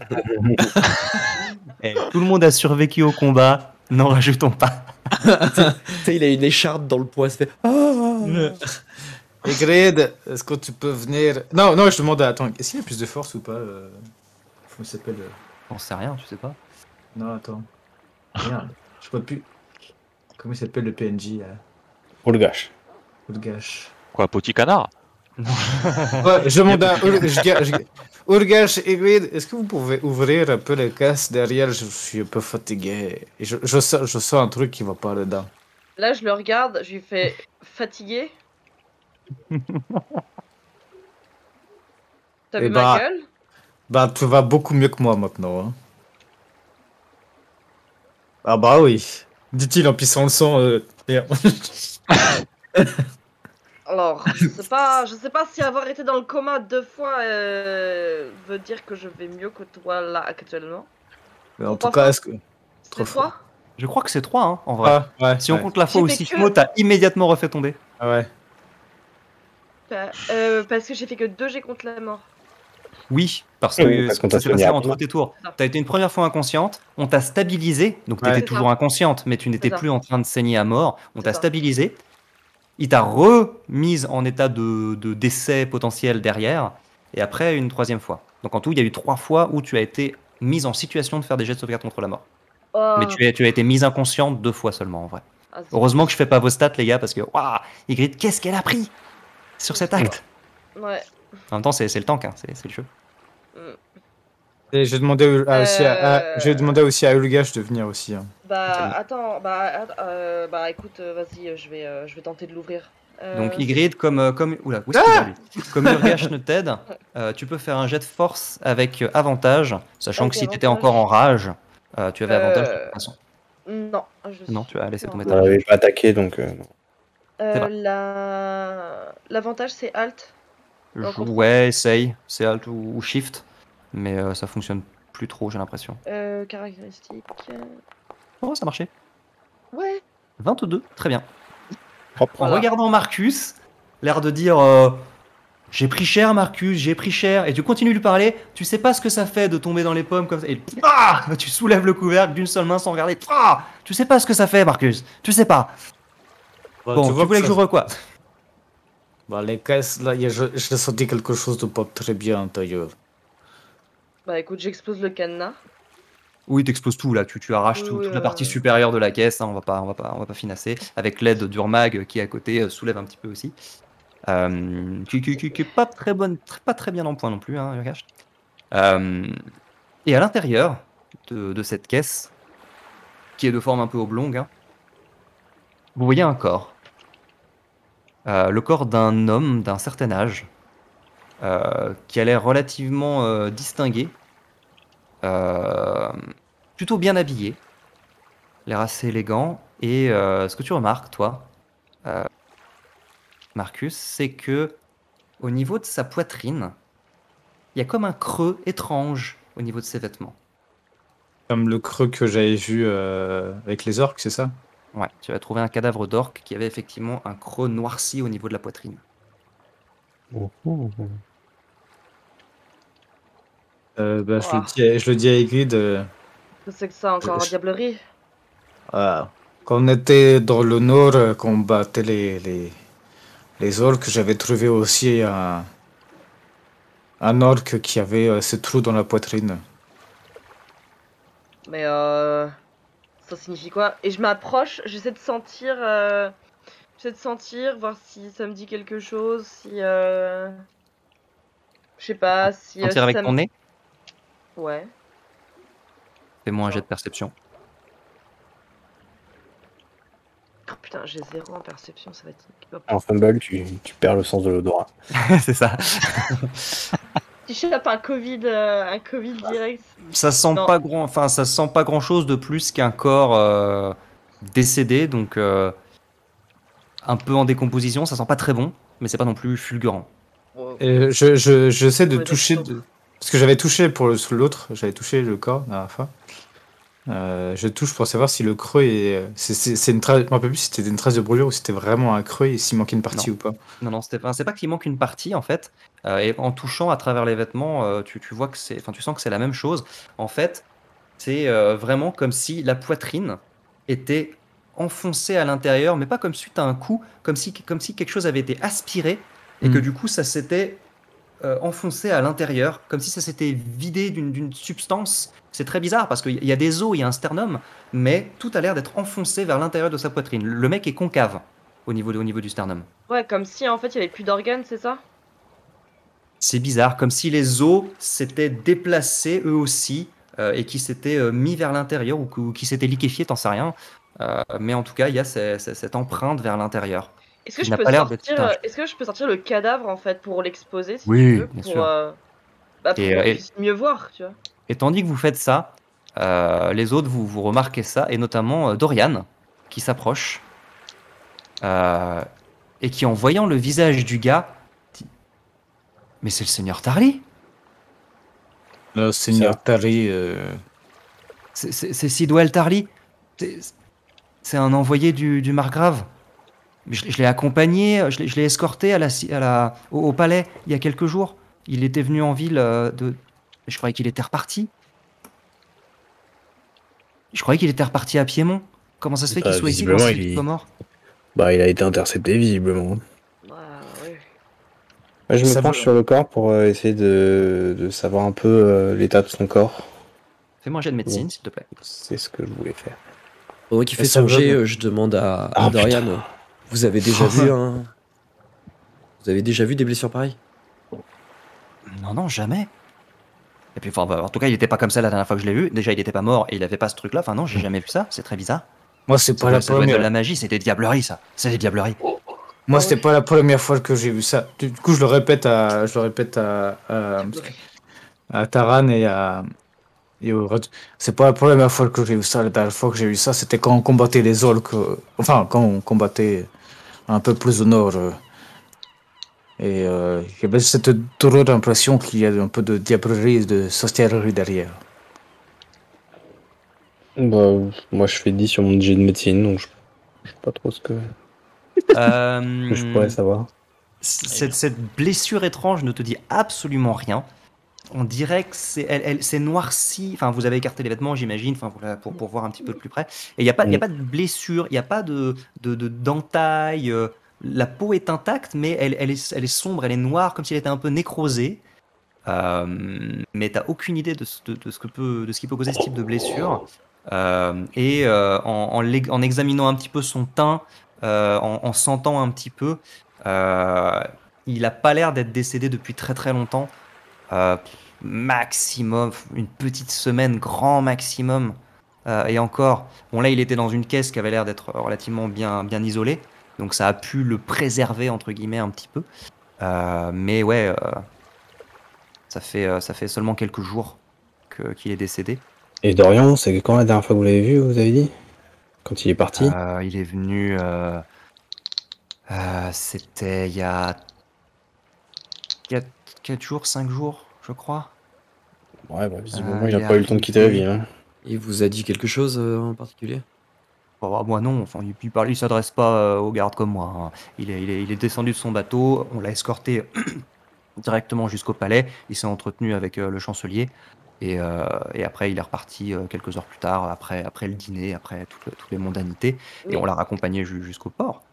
Tout le monde a survécu au combat. N'en rajoutons pas. Tu sais, il a une écharpe dans le poing, il se fait Ah. Et Grid, est-ce que tu peux venir. Non, je demande à. Attends, est-ce qu'il y a plus de force ou pas Comment il s'appelle J'en sais rien, tu sais pas. Non, attends. Merde, je vois plus. Comment il s'appelle le PNJ là Oh le gâche. Urgash. Quoi, petit canard? Ouais, je demande à Urgash et Grid, est-ce que vous pouvez ouvrir un peu les caisses derrière? Je suis un peu fatigué. Et je sens un truc qui va pas dedans. Là, je le regarde, je lui fais fatigué. T'as Eh vu bah. ma gueule? Bah, tu vas beaucoup mieux que moi maintenant. Hein. Ah bah oui. Dit-il en pissant le sang. Alors, je sais pas si avoir été dans le coma 2 fois veut dire que je vais mieux que toi là actuellement. Mais en tout Trois cas, fois est-ce que. C'est Trop toi? Je crois que c'est 3, hein, en vrai. Ah, ouais, Si on ouais. compte la fois où J'ai fait Sifmo que- t'as immédiatement refait tomber. Ah ouais. Parce que j'ai fait que 2 jets contre la mort. Oui, parce Oui, que parce qu'on ça t'a s'est passé soigné entre rapidement. tes tours. Ah. T'as été une première fois inconsciente, on t'a stabilisé, donc Ouais. t'étais C'est toujours ça. inconsciente, mais tu n'étais C'est ça. plus en train de saigner à mort. On C'est t'a ça. stabilisé, il t'a remise en état de décès potentiel derrière, et après une troisième fois. Donc en tout, il y a eu 3 fois où tu as été mise en situation de faire des jets de sauvegarde contre la mort. Oh, Mais tu as été mise inconsciente 2 fois seulement en vrai. ah, c'est- Heureusement que je fais pas vos stats les gars parce que waouh, Ygritte, qu'est-ce qu'elle a pris sur cet acte. Ouais. En même temps, c'est le tank, hein, c'est le jeu. Et je demandais aussi à Ulgash de venir aussi. Hein. Bah attends, bah écoute, vas-y, je vais tenter de l'ouvrir. Donc Ygritte, comme oula, où est-ce qu'il va, lui comme Urgash ne t'aide, tu peux faire un jet de force avec avantage, sachant Avec que si tu étais avantage. encore en rage, tu avais avantage de toute façon. Non, Non, tu as laissé tomber On ta l'avait pas attaqué, donc... non. c'est vrai. L'avantage c'est Alt. Ouais, essaye, c'est Alt ou Shift, mais ça fonctionne plus trop, j'ai l'impression. Caractéristiques. Oh, ça marchait. Ouais. 22, très bien. Hop. En Voilà. regardant Marcus, l'air de dire j'ai pris cher Marcus, j'ai pris cher, et tu continues de lui parler, tu sais pas ce que ça fait de tomber dans les pommes comme ça, et tu soulèves le couvercle d'une seule main sans regarder, tu sais pas ce que ça fait Marcus, tu sais pas. Bah, Bon, tu vois voulais que ça- j'ouvre quoi? Bah, les caisses, là, je sentais quelque chose de pas très bien d'ailleurs. Bah écoute, j'explose le cadenas. Oui, t'exploses tout là, tu arraches Oui, toute la partie supérieure de la caisse, hein, on va pas finasser, avec l'aide d'Urmag qui est à côté soulève un petit peu aussi. Qui est pas très bonne, pas très bien en point non plus, hein, Urgash. Et à l'intérieur de cette caisse, qui est de forme un peu oblongue, hein, vous voyez un corps. Le corps d'un homme d'un certain âge, qui a l'air relativement distingué, plutôt bien habillé, l'air assez élégant. Et ce que tu remarques, toi, Marcus, c'est que au niveau de sa poitrine, il y a comme un creux étrange au niveau de ses vêtements. Comme le creux que j'avais vu avec les orques, c'est ça? Ouais, tu as trouvé un cadavre d'orque qui avait effectivement un creux noirci au niveau de la poitrine. Bah, Ouah. je le dis à Ygritte. C'est que ça encore Je- diablerie. Quand on était dans le nord, qu'on battait les orques, j'avais trouvé aussi un orque qui avait ce trou dans la poitrine. Mais ça signifie quoi? Et je m'approche, j'essaie de sentir, voir si ça me dit quelque chose, si je sais pas, si Sentir avec ça ton me- nez, Ouais. fais-moi un jet de perception. Oh, putain, j'ai 0 en perception, ça va être pas En fumble, tu perds le sens de l'odorat. C'est ça. Si je chope un Covid direct. Ça sent Non. pas ça sent pas grand chose de plus qu'un corps décédé, donc un peu en décomposition. Ça sent pas très bon, mais c'est pas non plus fulgurant. Et j'essaie de Ouais, toucher, d'accord. parce que j'avais touché pour l'autre, j'avais touché le corps la dernière fois. Je touche pour savoir si le creux est. C'est une trace. Je me rappelle plus si c'était une trace de brûlure ou si c'était vraiment un creux et s'il manquait une partie Non. ou pas. Non, c'est pas qu'il manque une partie en fait. Et en touchant à travers les vêtements, tu vois que tu sens que c'est la même chose. En fait, c'est vraiment comme si la poitrine était enfoncée à l'intérieur, mais pas comme suite à un coup, comme si quelque chose avait été aspiré et que du coup ça s'était enfoncé à l'intérieur, comme si ça s'était vidé d'une substance. C'est très bizarre parce qu'il y a des os, il y a un sternum, mais tout a l'air d'être enfoncé vers l'intérieur de sa poitrine. Le mec est concave au niveau du sternum. Ouais, comme si en fait il y avait plus d'organes, c'est ça? C'est bizarre, comme si les os s'étaient déplacés eux aussi et qui s'étaient mis vers l'intérieur ou qui s'étaient liquéfiés, t'en sais rien. Mais en tout cas, il y a cette empreinte vers l'intérieur. Est-ce que Il je n'a peux pas l'air d'être sortir, un- est-ce que je peux sortir le cadavre en fait pour l'exposer si Oui, tu veux, bien pour, sûr. pour Et, qu'on et- puisse mieux voir, tu vois. Et tandis que vous faites ça, les autres, vous remarquez ça, et notamment Dorian, qui s'approche, et qui, en voyant le visage du gars, dit « Mais c'est le seigneur Tarly !» Le seigneur Ça. Tari. C'est Sidwell Tarly. C'est un envoyé du margrave. Je l'ai accompagné, je l'ai escorté au palais il y a quelques jours. Il était venu en ville Je croyais qu'il était reparti. Je croyais qu'il était reparti à Piémont. Comment ça se fait qu'il soit ici quand visiblement, c'est soit mort? Bah, il a été intercepté, visiblement. Bah, ouais. Moi, je me Ça penche va. sur le corps pour essayer de savoir un peu l'état de son corps. Fais-moi un jet de médecine, s'il te plaît. C'est ce que je voulais faire. Pendant qu'il Et fait ça son va, jet, mais- je demande à Ah, Dorian, putain. vous avez déjà vu Vous avez déjà vu des blessures pareilles? Non, non, jamais. Et puis, enfin, en tout cas, il était pas comme ça la dernière fois que je l'ai vu. Déjà, il était pas mort et il avait pas ce truc-là. Enfin, non, j'ai jamais vu ça. C'est très bizarre. Moi, c'est pas la Ça doit être de première. la magie, c'est des diableries, ça. C'est des diableries. Moi, c'était pas la première fois que j'ai vu ça. Du coup, je le répète à Taran et au c'est pas la première fois que j'ai vu ça. La dernière fois que j'ai vu ça, c'était quand on combattait les orques. Enfin, quand on combattait un peu plus au nord. J'avais cette drôle d'impression qu'il y a un peu de diablerie et de sorcellerie derrière. Bah, moi, je fais 10 sur mon jet de médecine, donc je sais pas trop ce que je pourrais savoir. Cette blessure étrange ne te dit absolument rien. On dirait que c'est noirci. Enfin, vous avez écarté les vêtements, j'imagine, enfin, pour voir un petit peu de plus près. Et il n'y a, y a pas de blessure, il n'y a pas d'entaille. La peau est intacte, mais elle est sombre, elle est noire, comme si elle était un peu nécrosée. Mais tu n'as aucune idée de ce qui peut causer ce type de blessure. En examinant un petit peu son teint, en sentant un petit peu, il n'a pas l'air d'être décédé depuis très très longtemps. Maximum, une petite semaine, grand maximum. Et encore, bon là il était dans une caisse qui avait l'air d'être relativement bien isolée, donc ça a pu le préserver entre guillemets un petit peu. Mais ouais, ça fait seulement quelques jours qu'il est décédé. Et Dorian, c'est quand la dernière fois que vous l'avez vu, vous avez dit? Quand il est parti? Il est venu, c'était il y a 4 jours, 5 jours, je crois. Ouais, bah, visiblement, il il a est pas eu le temps de quitter la arrivé. ville. Hein. Il vous a dit quelque chose en particulier? Bah, moi non, enfin, il s'adresse pas aux gardes comme moi. Hein. Il est descendu de son bateau, on l'a escorté directement jusqu'au palais, il s'est entretenu avec le chancelier, et après il est reparti quelques heures plus tard, après le dîner, après toutes les mondanités, et Mais on l'a raccompagné jusqu'au port.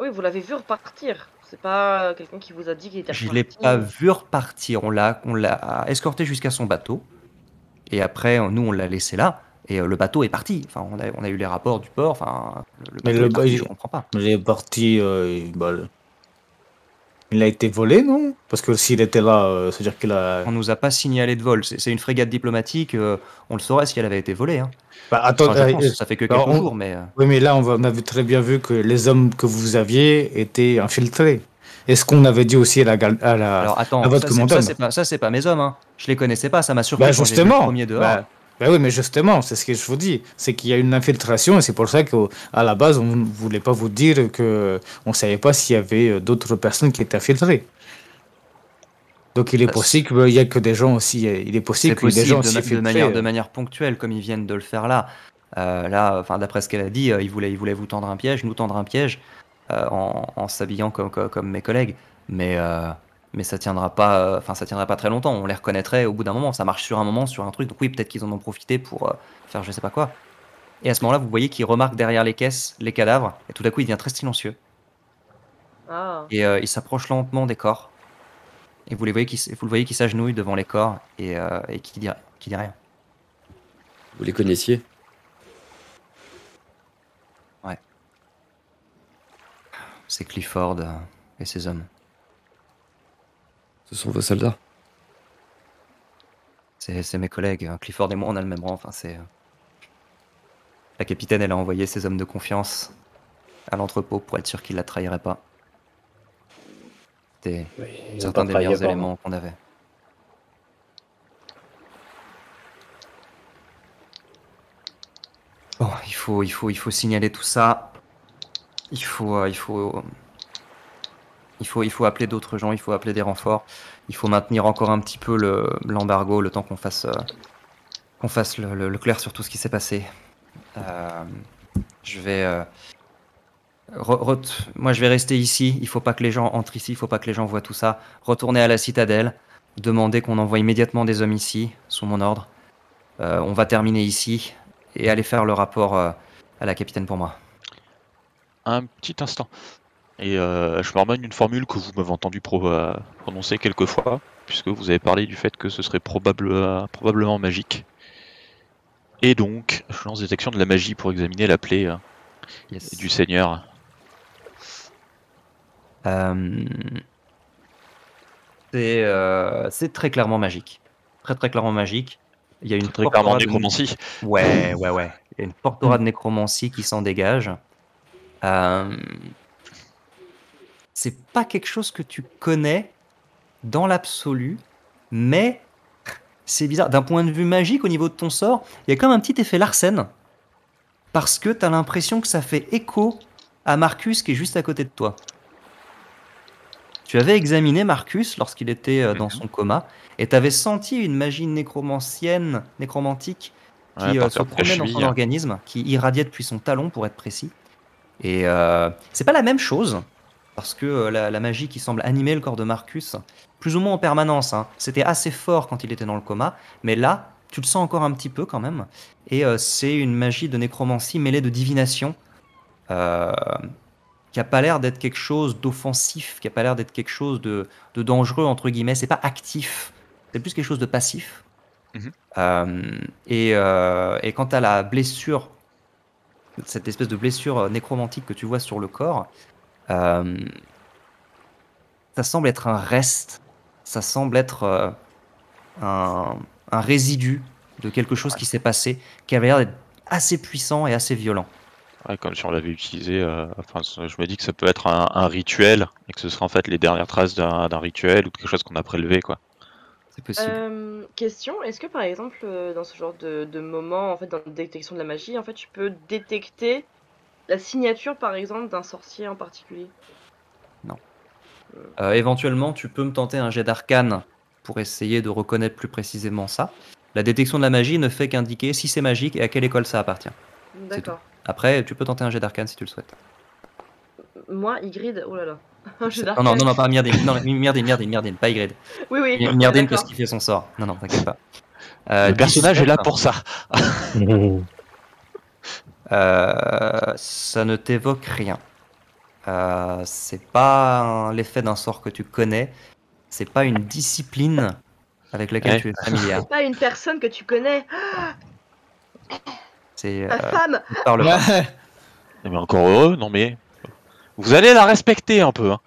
oui, vous l'avez vu repartir. C'est pas quelqu'un qui vous a dit qu'il était Je l'ai reparti. pas vu repartir, on l'a escorté jusqu'à son bateau, et après nous on l'a laissé là, et le bateau est parti. Enfin, on a eu les rapports du port, enfin, le Mais bateau est parti, il je comprends pas. est parti. Il a été volé, non? Parce que s'il était là, c'est-à-dire qu'il a. On nous a pas signalé de vol, c'est une frégate diplomatique, on le saurait si elle avait été volée. Hein. Bah, attends, Enfin, je pense, ça fait que quelques jours, mais... Oui, mais là, on avait très bien vu que les hommes que vous aviez étaient infiltrés. Est-ce qu'on avait dit aussi Alors à attends, votre commandant? ça c'est pas mes hommes, hein. Je les connaissais pas, ça m'a surpris Bah quand j'ai vu le justement, premier dehors. bah oui, mais justement, c'est ce que je vous dis, c'est qu'il y a une infiltration et c'est pour ça qu'à la base, on ne voulait pas vous dire que on savait pas s'il y avait d'autres personnes qui étaient infiltrées. Donc il est Bah, possible qu'il y ait que des gens aussi, il est possible C'est qu'il y ait des gens possible aussi de infiltrés. manière ponctuelle, comme ils viennent de le faire là. Là, enfin, d'après ce qu'elle a dit, ils voulaient vous tendre un piège, nous tendre un piège, en s'habillant comme mes collègues. Mais ça tiendra pas, enfin, ça tiendra pas très longtemps. On les reconnaîtrait au bout d'un moment. Ça marche sur un moment, sur un truc. Donc oui, peut-être qu'ils en ont profité pour faire je sais pas quoi. Et à ce moment-là, vous voyez qu'il remarque derrière les caisses les cadavres, et tout d'un coup, il devient très silencieux. Ah. Et il s'approche lentement des corps. Et vous le voyez qui s'agenouille devant les corps et qui dit rien. Vous les connaissiez? C'est Clifford et ses hommes. Ce sont vos soldats? C'est mes collègues. Clifford et moi, on a le même rang. Enfin, la capitaine, elle a envoyé ses hommes de confiance à l'entrepôt pour être sûr qu'ils la trahiraient pas. C'était certains des meilleurs éléments qu'on avait. Bon, il faut signaler tout ça. Il faut appeler d'autres gens, il faut appeler des renforts. Il faut maintenir encore un petit peu l'embargo, le temps qu'on fasse le clair sur tout ce qui s'est passé. Je vais moi je vais rester ici. Il faut pas que les gens entrent ici, il faut pas que les gens voient tout ça. Retourner à la citadelle, demander qu'on envoie immédiatement des hommes ici, sous mon ordre. On va terminer ici et aller faire le rapport à la capitaine pour moi. Un petit instant. Et je me ramène une formule que vous m'avez entendu prononcer quelques fois, puisque vous avez parlé du fait que ce serait probablement magique. Et donc, je lance détection de la magie pour examiner la plaie Yes. du Seigneur. C'est très clairement magique. Très très clairement magique. Il y a une Très forte clairement aura de- nécromancie. Ouais. Il y a une forte aura de nécromancie qui s'en dégage. C'est pas quelque chose que tu connais dans l'absolu, mais c'est bizarre. D'un point de vue magique, au niveau de ton sort, il y a comme un petit effet Larsen. Parce que t'as l'impression que ça fait écho à Marcus qui est juste à côté de toi. Tu avais examiné Marcus lorsqu'il était dans son coma, et t'avais senti une magie nécromantique Ouais, qui à se partir de la promenait dans son cheville. organisme, qui irradiait depuis son talon pour être précis. Et c'est pas la même chose, parce que la magie qui semble animer le corps de Marcus, plus ou moins en permanence, hein, c'était assez fort quand il était dans le coma, mais là, tu le sens encore un petit peu quand même. Et c'est une magie de nécromancie mêlée de divination, qui a pas l'air d'être quelque chose d'offensif, qui a pas l'air d'être quelque chose de dangereux, entre guillemets. C'est pas actif, c'est plus quelque chose de passif. Mhm. Et quant à la blessure, cette espèce de blessure nécromantique que tu vois sur le corps, ça semble être un reste, ça semble être un résidu de quelque chose qui s'est passé, qui avait l'air d'être assez puissant et assez violent. Ouais, comme si on l'avait utilisé. Je me dis que ça peut être un rituel, et que ce serait en fait les dernières traces d'un rituel ou de quelque chose qu'on a prélevé, quoi. C'est possible. Question, est-ce que par exemple dans ce genre de moment, en fait dans la détection de la magie, en fait tu peux détecter la signature par exemple d'un sorcier en particulier? Éventuellement, tu peux me tenter un jet d'arcane pour essayer de reconnaître plus précisément ça. La détection de la magie ne fait qu'indiquer si c'est magique et à quelle école ça appartient. D'accord. Après, tu peux tenter un jet d'arcane si tu le souhaites. Moi, Ygritte, oh là là. Un jet Non, d'arcane. pas Myrdine. Non, Myrdine, pas Ygritte. Oui, Myrdine peut d'accord. skiffer son sort. Non, t'inquiète pas. Le personnage est là 17, pour ça. ça ne t'évoque rien. C'est pas l'effet d'un sort que tu connais. C'est pas une discipline avec laquelle Ouais. tu es familière. Pas une personne que tu connais. C'est Ta femme. ne parle pas. Mais encore heureux, non mais. Vous allez la respecter un peu. Hein.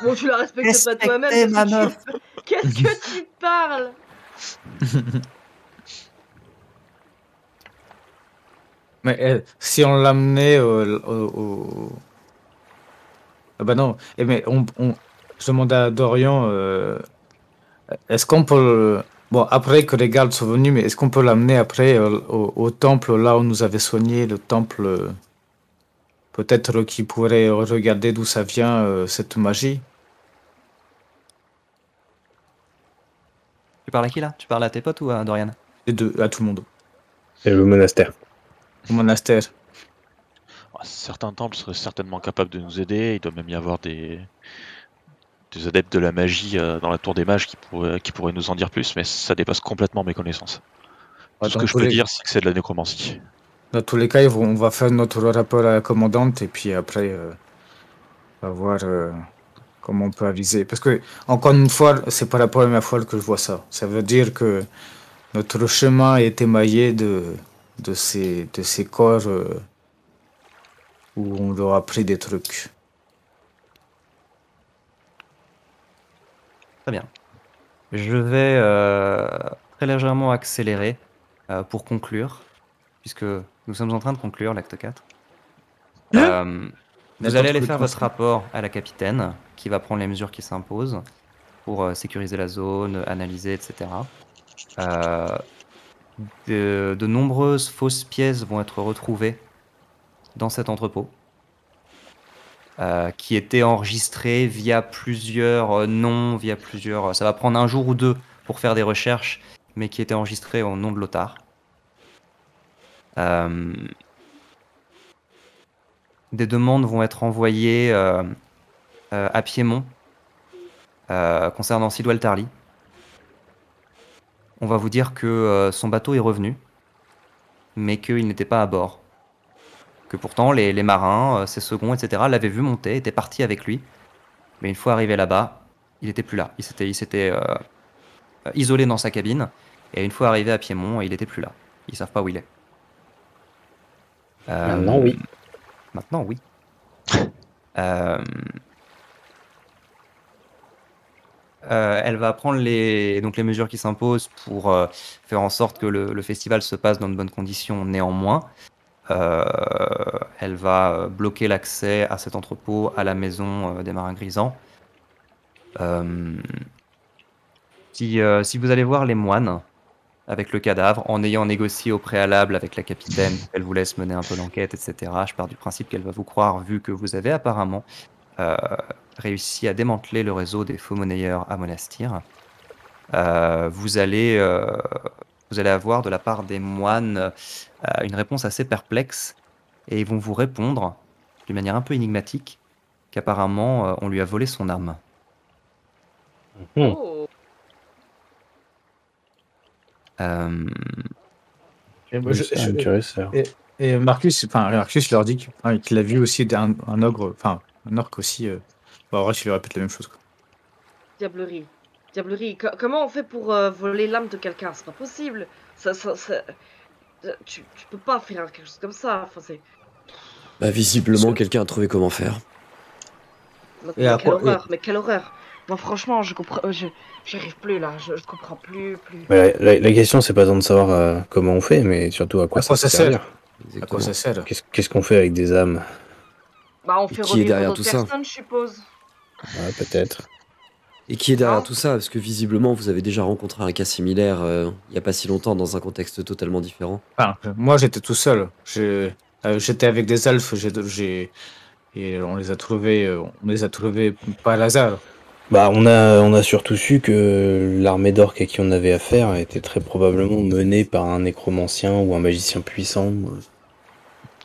Bon, tu la respectes pas toi-même. Respectez ma meuf. Qu'est-ce que tu parles? Mais si on l'amenait Ah bah non, mais je demandais à Dorian, est-ce qu'on peut... Bon, après que les gardes sont venus, mais est-ce qu'on peut l'amener après au temple, là où nous avait soigné, le temple, peut-être qu'il pourrait regarder d'où ça vient, cette magie? Tu parles à qui là? Tu parles à tes potes ou à Dorian? Les deux, à tout le monde, Et le monastère. au monastère. Certains temples seraient certainement capables de nous aider. Il doit même y avoir des adeptes de la magie dans la tour des mages qui pourraient nous en dire plus, mais ça dépasse complètement mes connaissances. Ouais, Tout ce dans que je tous peux les- dire, c'est que c'est de la nécromancie. Dans tous les cas, on va faire notre rapport à la commandante et puis après, on va voir comment on peut aviser. Parce que, encore une fois, c'est pas la première fois que je vois ça. Ça veut dire que notre chemin est émaillé de ces corps où on leur a appris des trucs. Très bien. Je vais très légèrement accélérer pour conclure, puisque nous sommes en train de conclure l'acte 4. Vous allez aller faire votre rapport à la capitaine, qui va prendre les mesures qui s'imposent pour sécuriser la zone, analyser, etc. De nombreuses fausses pièces vont être retrouvées dans cet entrepôt, qui étaient enregistrées via plusieurs noms, via plusieurs... Ça va prendre un jour ou deux pour faire des recherches, mais qui étaient enregistrées au nom de Lothar. Des demandes vont être envoyées à Piémont concernant Sidwell Tarly. On va vous dire que son bateau est revenu, mais qu'il n'était pas à bord. Que pourtant les marins, ses seconds, etc. l'avaient vu monter, étaient partis avec lui. Mais une fois arrivé là-bas, il était plus là. Il s'était isolé dans sa cabine. Et une fois arrivé à Piémont, il était plus là. Ils savent pas où il est. Maintenant, oui. Maintenant, oui. Elle va prendre les mesures qui s'imposent pour faire en sorte que le festival se passe dans de bonnes conditions. Néanmoins, elle va bloquer l'accès à cet entrepôt, à la maison des marins grisants. Si vous allez voir les moines avec le cadavre, en ayant négocié au préalable avec la capitaine, elle vous laisse mener un peu l'enquête, etc. Je pars du principe qu'elle va vous croire, vu que vous avez apparemment réussi à démanteler le réseau des faux monnayeurs à Monastir. Vous allez avoir de la part des moines une réponse assez perplexe, et ils vont vous répondre d'une manière un peu énigmatique qu'apparemment on lui a volé son âme. Oh. Et moi, C'est intéressant. et Marcus leur dit qu'il a vu aussi un ogre, enfin un orc aussi. Bon, en vrai, je lui répète la même chose, quoi. Diablerie. Comment on fait pour voler l'âme de quelqu'un? C'est pas possible. Tu peux pas faire quelque chose comme ça. Enfin, c'est... Bah, visiblement, quelqu'un a trouvé comment faire. Mais quelle horreur. Moi, franchement, j'arrive plus là. Je comprends plus. Mais la question, c'est pas tant de savoir comment on fait, mais surtout à quoi ça sert. À quoi ça sert? Qu'est-ce qu'on fait avec des âmes? Bah, on fait qui est revivre derrière d'autres tout ça personnes, je suppose. Ouais, peut-être. Et qui est derrière Non. tout ça? Parce que visiblement, vous avez déjà rencontré un cas similaire il y a pas si longtemps dans un contexte totalement différent. Enfin, moi, j'étais tout seul. J'étais avec des elfes. Et on les a trouvés par hasard. Bah, on a surtout su que l'armée d'orques à qui on avait affaire était très probablement menée par un nécromancien ou un magicien puissant.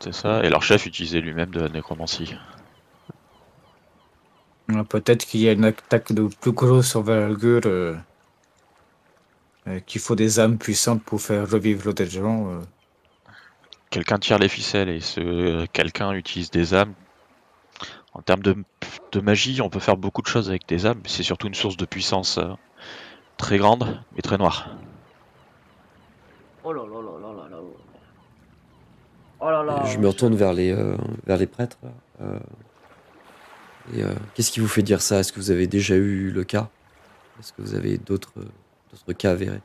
C'est ça, et leur chef utilisait lui-même de la nécromancie. Peut-être qu'il y a une attaque de plus grosse envergure, qu'il faut des âmes puissantes pour faire revivre des gens. Quelqu'un tire les ficelles et ce quelqu'un utilise des âmes. En termes de magie, on peut faire beaucoup de choses avec des âmes, mais c'est surtout une source de puissance très grande, mais très noire. Oh là là là là là là. Oh là là. Je me retourne vers les prêtres. Qu'est-ce qui vous fait dire ça? Est-ce que vous avez déjà eu le cas? Est-ce que vous avez d'autres cas avérés?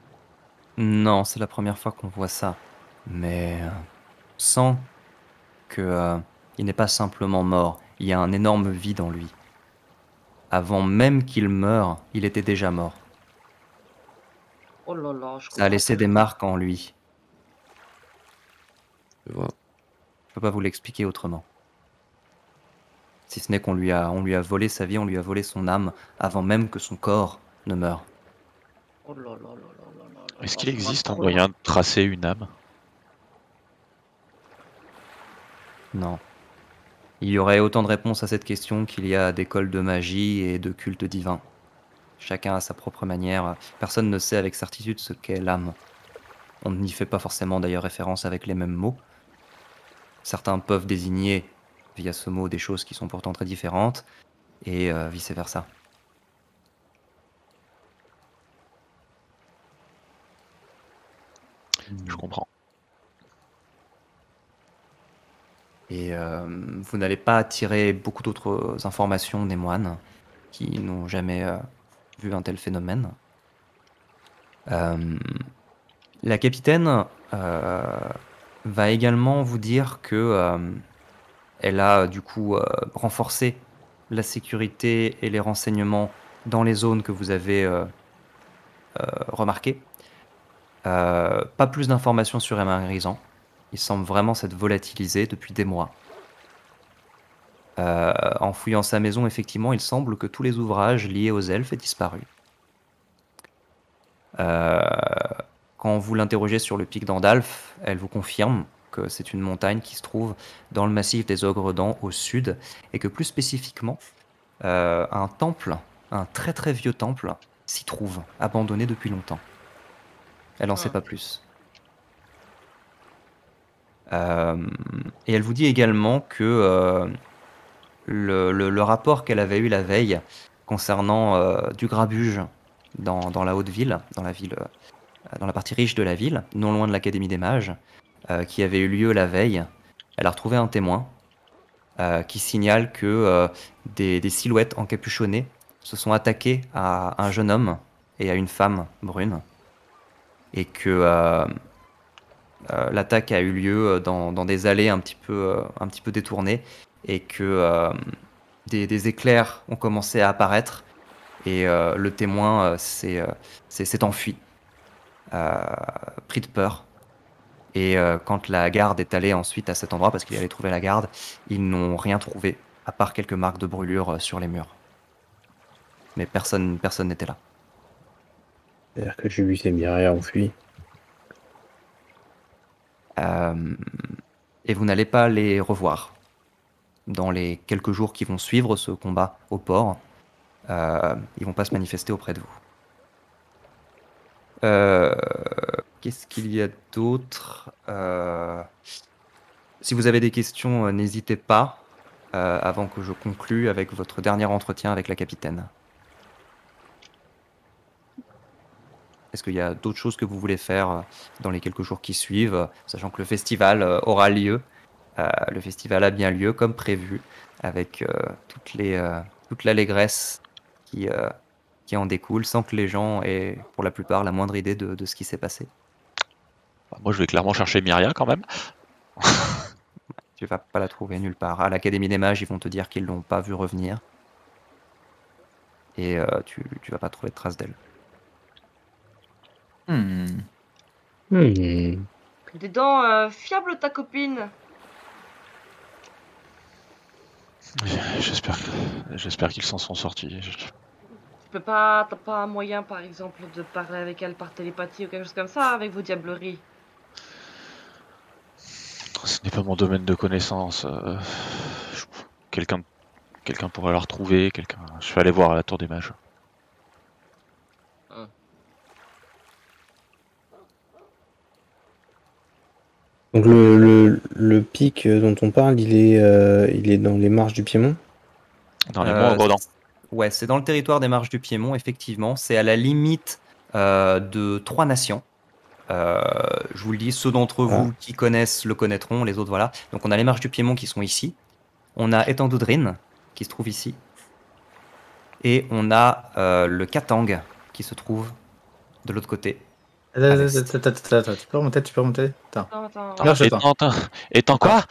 Non, c'est la première fois qu'on voit ça. Mais on sent que il n'est pas simplement mort. Il y a un énorme vide en lui. Avant même qu'il meure, il était déjà mort. Oh là là, Ça a laissé des marques en lui. Je vois. Je peux pas vous l'expliquer autrement. Si ce n'est qu'on lui a volé sa vie, on lui a volé son âme avant même que son corps ne meure. Oh là là là là là là. Est-ce qu'il existe un moyen de tracer une âme? Non. Il y aurait autant de réponses à cette question qu'il y a d'écoles de magie et de cultes divins. Chacun à sa propre manière. Personne ne sait avec certitude ce qu'est l'âme. On n'y fait pas forcément d'ailleurs référence avec les mêmes mots. Certains peuvent désigner via ce mot des choses qui sont pourtant très différentes, et vice-versa. Je comprends. Et vous n'allez pas tirer beaucoup d'autres informations des moines qui n'ont jamais vu un tel phénomène. La capitaine va également vous dire que elle a du coup renforcé la sécurité et les renseignements dans les zones que vous avez remarquées. Pas plus d'informations sur Emma Grisant. Il semble vraiment s'être volatilisé depuis des mois. En fouillant sa maison, effectivement, il semble que tous les ouvrages liés aux elfes aient disparu. Quand vous l'interrogez sur le pic d'Andalf, elle vous confirme que c'est une montagne qui se trouve dans le massif des Ogres-Dents au sud, et que plus spécifiquement, un temple, un très très vieux temple, s'y trouve, abandonné depuis longtemps. Elle n'en sait pas plus. Et elle vous dit également que le rapport qu'elle avait eu la veille concernant du grabuge dans la haute ville, dans la partie riche de la ville, non loin de l'Académie des Mages, qui avait eu lieu la veille, elle a retrouvé un témoin qui signale que des silhouettes encapuchonnées se sont attaquées à un jeune homme et à une femme brune, et que l'attaque a eu lieu dans des allées un petit peu détournées, et que des éclairs ont commencé à apparaître, et le témoin s'est enfui, pris de peur. Et quand la garde est allée ensuite à cet endroit, parce qu'il allait trouver la garde, ils n'ont rien trouvé, à part quelques marques de brûlure sur les murs. Mais personne n'était là. C'est-à-dire que Jubus et Myria ont fui. Et vous n'allez pas les revoir. Dans les quelques jours qui vont suivre ce combat au port, ils vont pas se manifester auprès de vous. Qu'est-ce qu'il y a d'autre? Si vous avez des questions, n'hésitez pas, avant que je conclue avec votre dernier entretien avec la capitaine. Est-ce qu'il y a d'autres choses que vous voulez faire dans les quelques jours qui suivent, sachant que le festival aura lieu. Le festival a bien lieu comme prévu, avec toute l'allégresse qui en découle, sans que les gens aient pour la plupart la moindre idée de ce qui s'est passé. Moi, je vais clairement chercher Myria quand même. Tu vas pas la trouver nulle part. À l'Académie des Mages, ils vont te dire qu'ils l'ont pas vue revenir. Et tu vas pas trouver de traces d'elle. Dis donc, fiable ta copine. J'espère qu'ils s'en sont sortis. T'as pas un moyen, par exemple, de parler avec elle par télépathie ou quelque chose comme ça, avec vos diableries? Ce n'est pas mon domaine de connaissance. Quelqu'un pourrait la retrouver. Je vais aller voir à la Tour des Mages. Donc le pic dont on parle, il est dans les marges du Piémont? Dans les monts Gredans. Ouais, c'est dans le territoire des marges du Piémont, effectivement. C'est à la limite de 3 nations. Je vous le dis, ceux d'entre vous qui connaissent le connaîtront, les autres voilà. Donc on a les marges du Piémont qui sont ici. On a Étendoudrine qui se trouve ici. Et on a le Katang qui se trouve de l'autre côté. Attends, tu peux remonter? Attends. Étant quoi?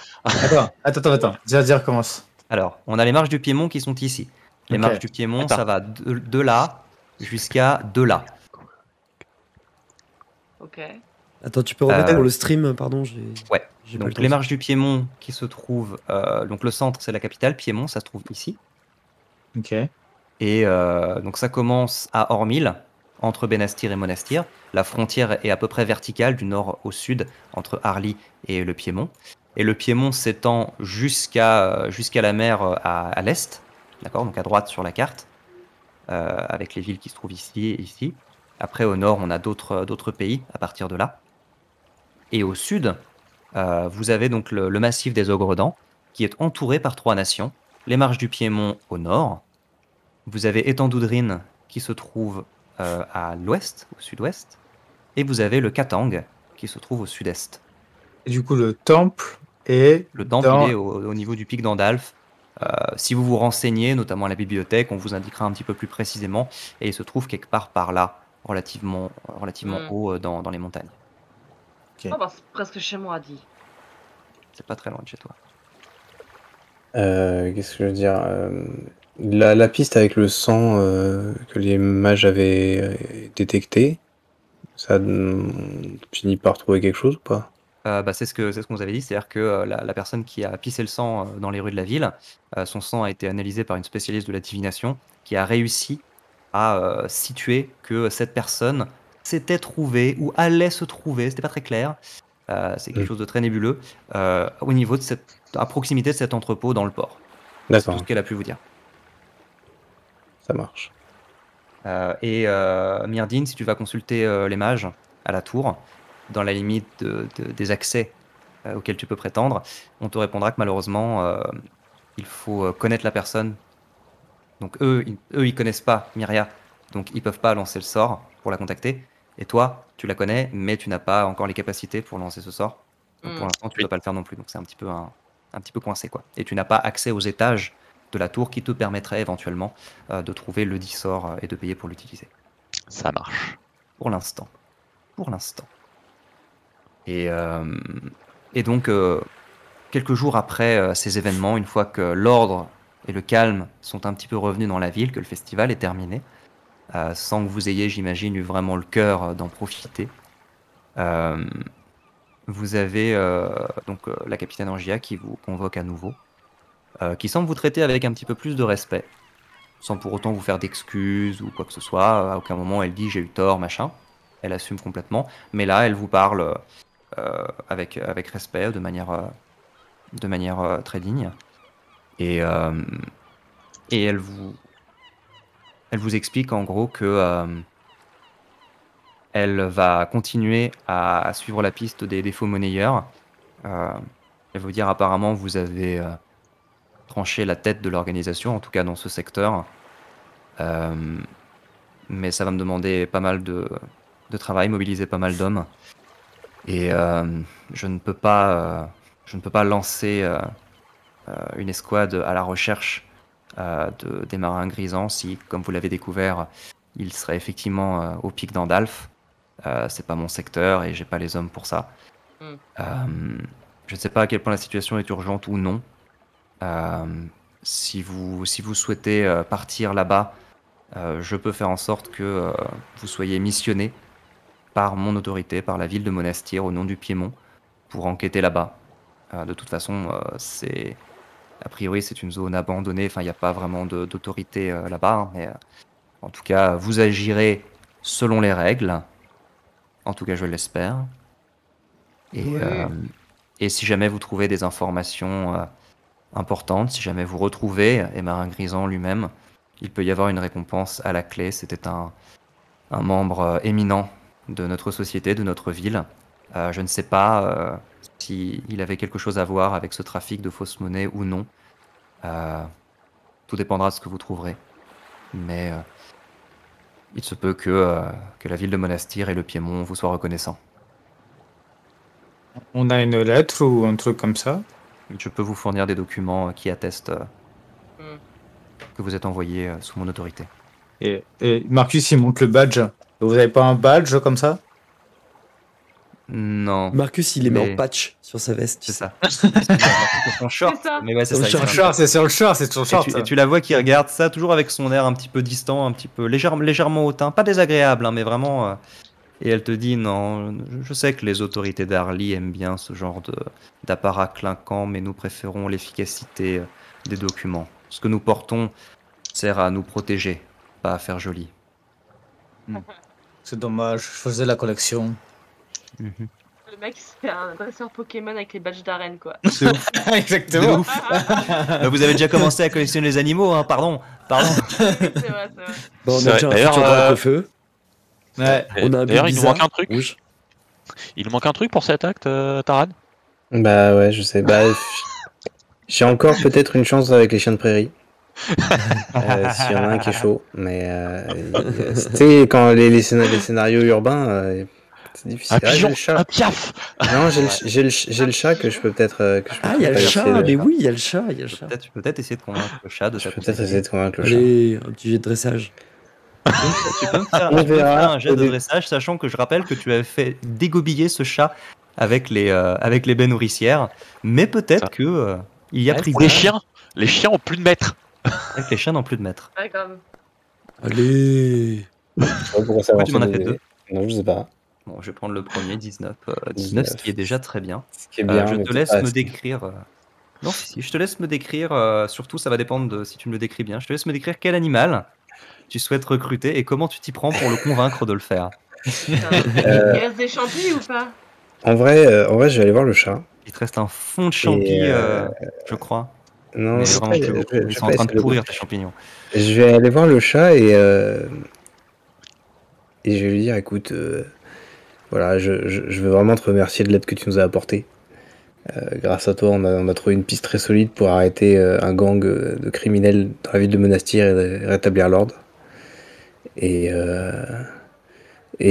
Attends. Dis recommence. Alors, on a les marges du Piémont qui sont ici. Les marges du Piémont, ça va de là jusqu'à de là. Ok. Attends, tu peux remettre pour le stream, pardon. Ouais. Donc les marges du Piémont qui se trouvent, donc le centre c'est la capitale, Piémont, ça se trouve ici. Ok. Et donc ça commence à Ormil, entre Benastir et Monastir. La frontière est à peu près verticale du nord au sud entre Arly et le Piémont. Et le Piémont s'étend jusqu'à la mer à l'est, d'accord, donc à droite sur la carte, avec les villes qui se trouvent ici et ici. Après au nord on a d'autres pays à partir de là. Et au sud, vous avez donc le massif des Ogredans, qui est entouré par 3 nations. Les marges du Piémont au nord. Vous avez Étendoudrine qui se trouve à l'ouest, au sud-ouest. Et vous avez le Katang qui se trouve au sud-est. Et du coup, le temple est... Le temple, il est au niveau du pic d'Andalf. Si vous vous renseignez, notamment à la bibliothèque, on vous indiquera un petit peu plus précisément. Et il se trouve quelque part par là, relativement haut dans les montagnes. Okay. Oh bah, c'est presque chez moi, dit. C'est pas très loin de chez toi. Qu'est-ce que je veux dire la piste avec le sang que les mages avaient détecté, ça finit par trouver quelque chose ou pas? C'est ce qu'on vous avait dit, c'est-à-dire que la personne qui a pissé le sang dans les rues de la ville, son sang a été analysé par une spécialiste de la divination qui a réussi à situer que cette personne s'était trouvée ou allait se trouver, c'était pas très clair, c'est quelque chose de très nébuleux, au niveau de à proximité de cet entrepôt dans le port. D'accord. C'est tout ce qu'elle a pu vous dire. Ça marche. Et Myrdine, si tu vas consulter les mages à la tour, dans la limite des accès auquel tu peux prétendre, on te répondra que malheureusement, il faut connaître la personne. Donc eux, ils connaissent pas Myria, donc ils peuvent pas lancer le sort pour la contacter. Et toi, tu la connais, mais tu n'as pas encore les capacités pour lancer ce sort. Donc pour l'instant, tu peux pas le faire non plus. Donc c'est un petit peu coincé, quoi. Et tu n'as pas accès aux étages de la tour qui te permettraient éventuellement de trouver le dit sort et de payer pour l'utiliser. Ça marche. Pour l'instant. Et donc, quelques jours après ces événements, une fois que l'ordre et le calme sont un petit peu revenus dans la ville, que le festival est terminé, sans que vous ayez, j'imagine, eu vraiment le cœur d'en profiter, vous avez la capitaine Angia qui vous convoque à nouveau, qui semble vous traiter avec un petit peu plus de respect, sans pour autant vous faire d'excuses ou quoi que ce soit. À aucun moment elle dit j'ai eu tort, machin. Elle assume complètement, mais là elle vous parle avec respect, de manière très digne, et elle vous explique en gros que elle va continuer à suivre la piste des faux monnayeurs. Elle va vous dire apparemment vous avez tranché la tête de l'organisation, en tout cas dans ce secteur. Mais ça va me demander pas mal de travail, mobiliser pas mal d'hommes. Et je ne peux pas lancer une escouade à la recherche des marins grisants si, comme vous l'avez découvert, ils seraient effectivement au pic d'Andalf. C'est pas mon secteur et j'ai pas les hommes pour ça. Je ne sais pas à quel point la situation est urgente ou non. Si vous souhaitez partir là-bas, je peux faire en sorte que vous soyez missionné par mon autorité, par la ville de Monastir, au nom du Piémont, pour enquêter là-bas. De toute façon, a priori, c'est une zone abandonnée, enfin, il n'y a pas vraiment d'autorité là-bas, hein, mais en tout cas, vous agirez selon les règles. En tout cas, je l'espère. Et si jamais vous trouvez des informations importantes, si jamais vous retrouvez Émarin Grisant lui-même, il peut y avoir une récompense à la clé. C'était un membre éminent de notre société, de notre ville. Je ne sais pas s'il avait quelque chose à voir avec ce trafic de fausses monnaies ou non. Tout dépendra de ce que vous trouverez. Mais il se peut que la ville de Monastir et le Piémont vous soient reconnaissants. On a une lettre ou un truc comme ça? Je peux vous fournir des documents qui attestent que vous êtes envoyé sous mon autorité. Et Marcus, il montre le badge. Vous avez pas un badge comme ça? Non. Marcus, il les met Mais- en patch sur sa veste. C'est ça. C'est son short. C'est ça. Mais ouais, c'est Son ça. short. il- Short, c'est sur le short, c'est sur le short. Et tu la vois qui regarde ça, toujours avec son air un petit peu distant, un petit peu légèrement hautain, pas désagréable, hein, mais vraiment. Et elle te dit non, je sais que les autorités d'Arly aiment bien ce genre d'apparat clinquant, mais nous préférons l'efficacité des documents. Ce que nous portons sert à nous protéger, pas à faire joli. C'est dommage, je faisais la collection. Le mec, c'est un dresseur Pokémon avec les badges d'arène, quoi. C'est ouf. Exactement. Vous avez déjà commencé à collectionner les animaux, hein, pardon. C'est vrai. Bon, on C'est a déjà un vrai. futur D'ailleurs, drac au feu. Ouais. On a un D'ailleurs, il nous bizarre, manque un truc. rouge. Il manque un truc pour cet acte, Taran? Bah ouais, je sais. Bah, j'ai encore peut-être une chance avec les chiens de prairie. S'il y en a un qui est chaud. Mais tu sais, quand les scénarios urbains, c'est difficile. Un Ah, j'ai pigeon, le chat. un piaf. Non, j'ai le chat que je peux peut-être. Ah, il y a le essayer chat, de- mais oui, il y a le chat, il y a le chat. Tu peux peut-être essayer de convaincre le chat de Je sa peux peut-être conseiller. essayer de convaincre le chat. Allez, un petit jet de dressage. Tu peux me faire, On tu peux me verra faire un jet au de début. dressage, sachant que je rappelle que tu avais fait dégobiller ce chat avec les baies nourricières, mais peut-être Ça. que il y a pris Pour les chiens ont plus de maître. avec les chiens n'ont plus de maître. Ouais, grave. Allez. Je sais pas pourquoi ça Pourquoi va tu m'en as fait se deux? Non, je sais pas. Bon, je vais prendre le premier, 19. 19, ce qui est déjà très bien. Ce qui est bien. Je mais te c'est laisse pas me assez. décrire. Non, si, je te laisse me décrire. Surtout, ça va dépendre de si tu me le décris bien. Je te laisse me décrire quel animal tu souhaites recruter et comment tu t'y prends pour le convaincre de le faire. Putain. Il reste des champis ou pas? En vrai, je vais aller voir le chat. Il te reste un fond de champi, je crois. Non, Mais je vraiment, vais plus pas- beaucoup. je Ils vais sont pas en train de essayer de- pourrir tes champignons. Je vais aller voir le chat et je vais lui dire, écoute, voilà, je veux vraiment te remercier de l'aide que tu nous as apportée. Grâce à toi, on a trouvé une piste très solide pour arrêter un gang de criminels dans la ville de Monastir et rétablir l'ordre. Et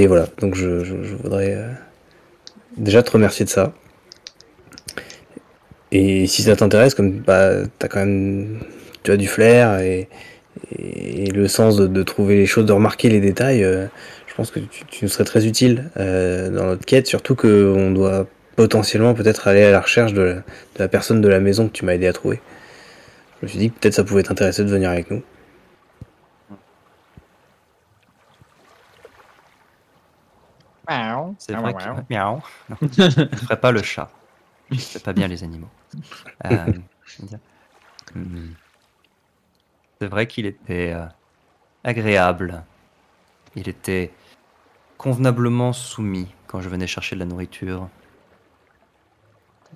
voilà, donc je voudrais déjà te remercier de ça. Et si ça t'intéresse, comme bah, tu as du flair et le sens de trouver les choses, de remarquer les détails, je pense que tu nous serais très utile dans notre quête, surtout qu'on doit potentiellement peut-être aller à la recherche de la personne de la maison que tu m'as aidé à trouver. Je me suis dit que peut-être ça pouvait t'intéresser de venir avec nous. C'est vrai que... Miaou. Non, je ne ferai pas le chat. Je ne fais pas bien les animaux. C'est vrai qu'il était agréable. Il était convenablement soumis quand je venais chercher de la nourriture.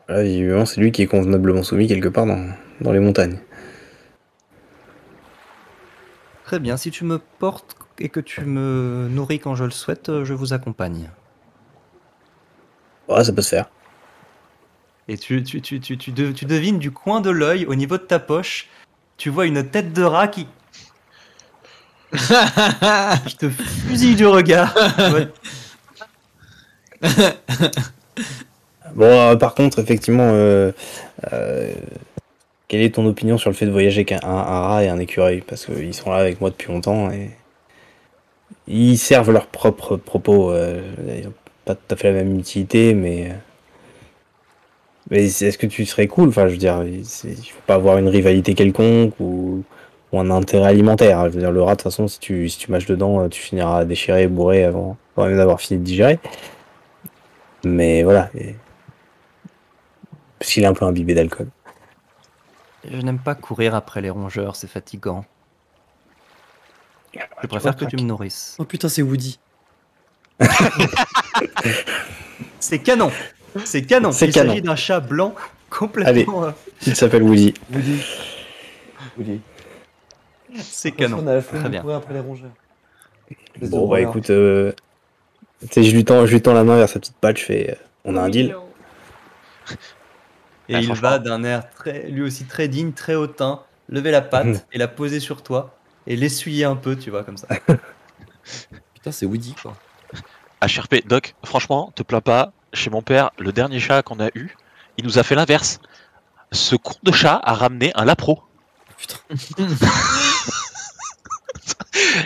Là, visiblement, c'est lui qui est convenablement soumis quelque part dans les montagnes. Très bien, si tu me portes et que tu me nourris quand je le souhaite, je vous accompagne. Ouais, ça peut se faire. Et tu devines du coin de l'œil, au niveau de ta poche, tu vois une tête de rat qui te fusille du regard. Bon, par contre, effectivement, quelle est ton opinion sur le fait de voyager avec un rat et un écureuil? Parce qu'ils sont là avec moi depuis longtemps et ils servent leurs propres propos. Ils n'ont pas tout à fait la même utilité, mais est-ce que tu serais cool? Enfin, je veux dire, il faut pas avoir une rivalité quelconque ou un intérêt alimentaire. Je veux dire, le rat, de toute façon, si tu mâches dedans, tu finiras déchiré et bourré avant même d'avoir fini de digérer. Mais voilà. Parce qu'il est un peu imbibé d'alcool. Je n'aime pas courir après les rongeurs, c'est fatigant. Je préfère que tu me nourrisses. Oh putain, c'est Woody. C'est canon. C'est canon. C'est Il canon. s'agit d'un chat blanc complètement... Allez. Il s'appelle Woody. Woody. C'est canon. On a la flemme Très de bien. courir après les rongeurs. Bon, bah écoute, tu sais, je lui tends la main vers sa petite patte, je fais on a un deal. Et Ah, il franchement. va d'un air lui aussi très digne, très hautain, lever la patte et la poser sur toi et l'essuyer un peu, tu vois, comme ça. Putain, c'est Woody quoi. HRP, Doc, franchement, te plains pas. Chez mon père, le dernier chat qu'on a eu, il nous a fait l'inverse. Ce con de chat a ramené un lapro. Putain.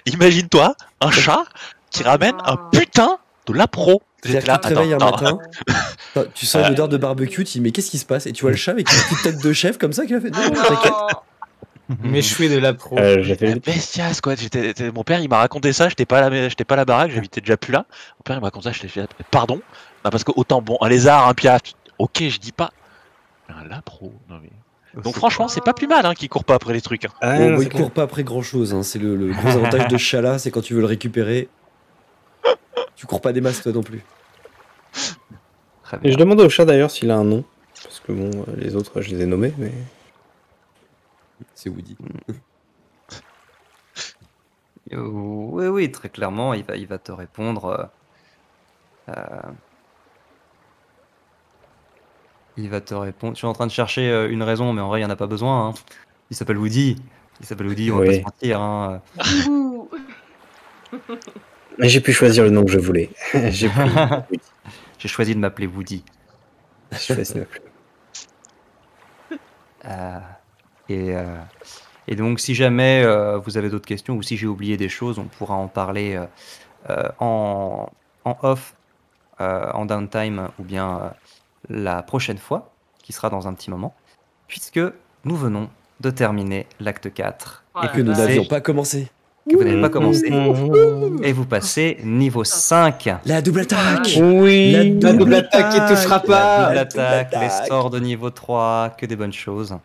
Imagine-toi, un chat qui ramène un putain de lapro. C'est-à-dire J'étais là, que tu te réveilles un attends, matin, tu sens l'odeur de barbecue, tu dis mais qu'est-ce qui se passe? Et tu vois le chat avec une petite tête de chef comme ça qui a fait non, t'inquiète. Méchoué de la pro. J'ai fait la bestiasse quoi. Mon père il m'a raconté ça, j'étais pas à la baraque, j'habitais déjà plus là. Mon père il m'a raconté ça, j'étais fait pardon. Bah parce que autant bon, un lézard, un piaf, ok je dis pas. Un lapro, non mais. Donc franchement c'est pas plus mal hein, qu'il court pas après les trucs. Hein. Ah, Bon, non, il c'est court pas après grand chose, hein. C'est le gros avantage de ce chat là, c'est quand tu veux le récupérer. Tu cours pas des masses toi non plus. Très Et bien. je demandais au chat d'ailleurs s'il a un nom. Parce que bon, les autres, je les ai nommés, mais. C'est Woody. Oui, oui, très clairement, il va te répondre. Il va te répondre. Je suis en train de chercher une raison, mais en vrai, il n'y en a pas besoin. Hein. Il s'appelle Woody. On va pas Oui. se mentir. Hein. Mais j'ai pu choisir le nom que je voulais. J'ai pris. J'ai choisi de m'appeler Woody. Je choisis de m'appeler. Et donc, si jamais vous avez d'autres questions ou si j'ai oublié des choses, on pourra en parler en off, en downtime ou bien la prochaine fois, qui sera dans un petit moment, puisque nous venons de terminer l'acte 4. Oh Et la que nous vache. n'avions pas commencé. Que vous n'avez pas commencé. Et vous passez niveau 5. La double attaque. Oui, La double attaque qui touchera La pas. double attaque, les attaque. sorts de niveau 3, que des bonnes choses.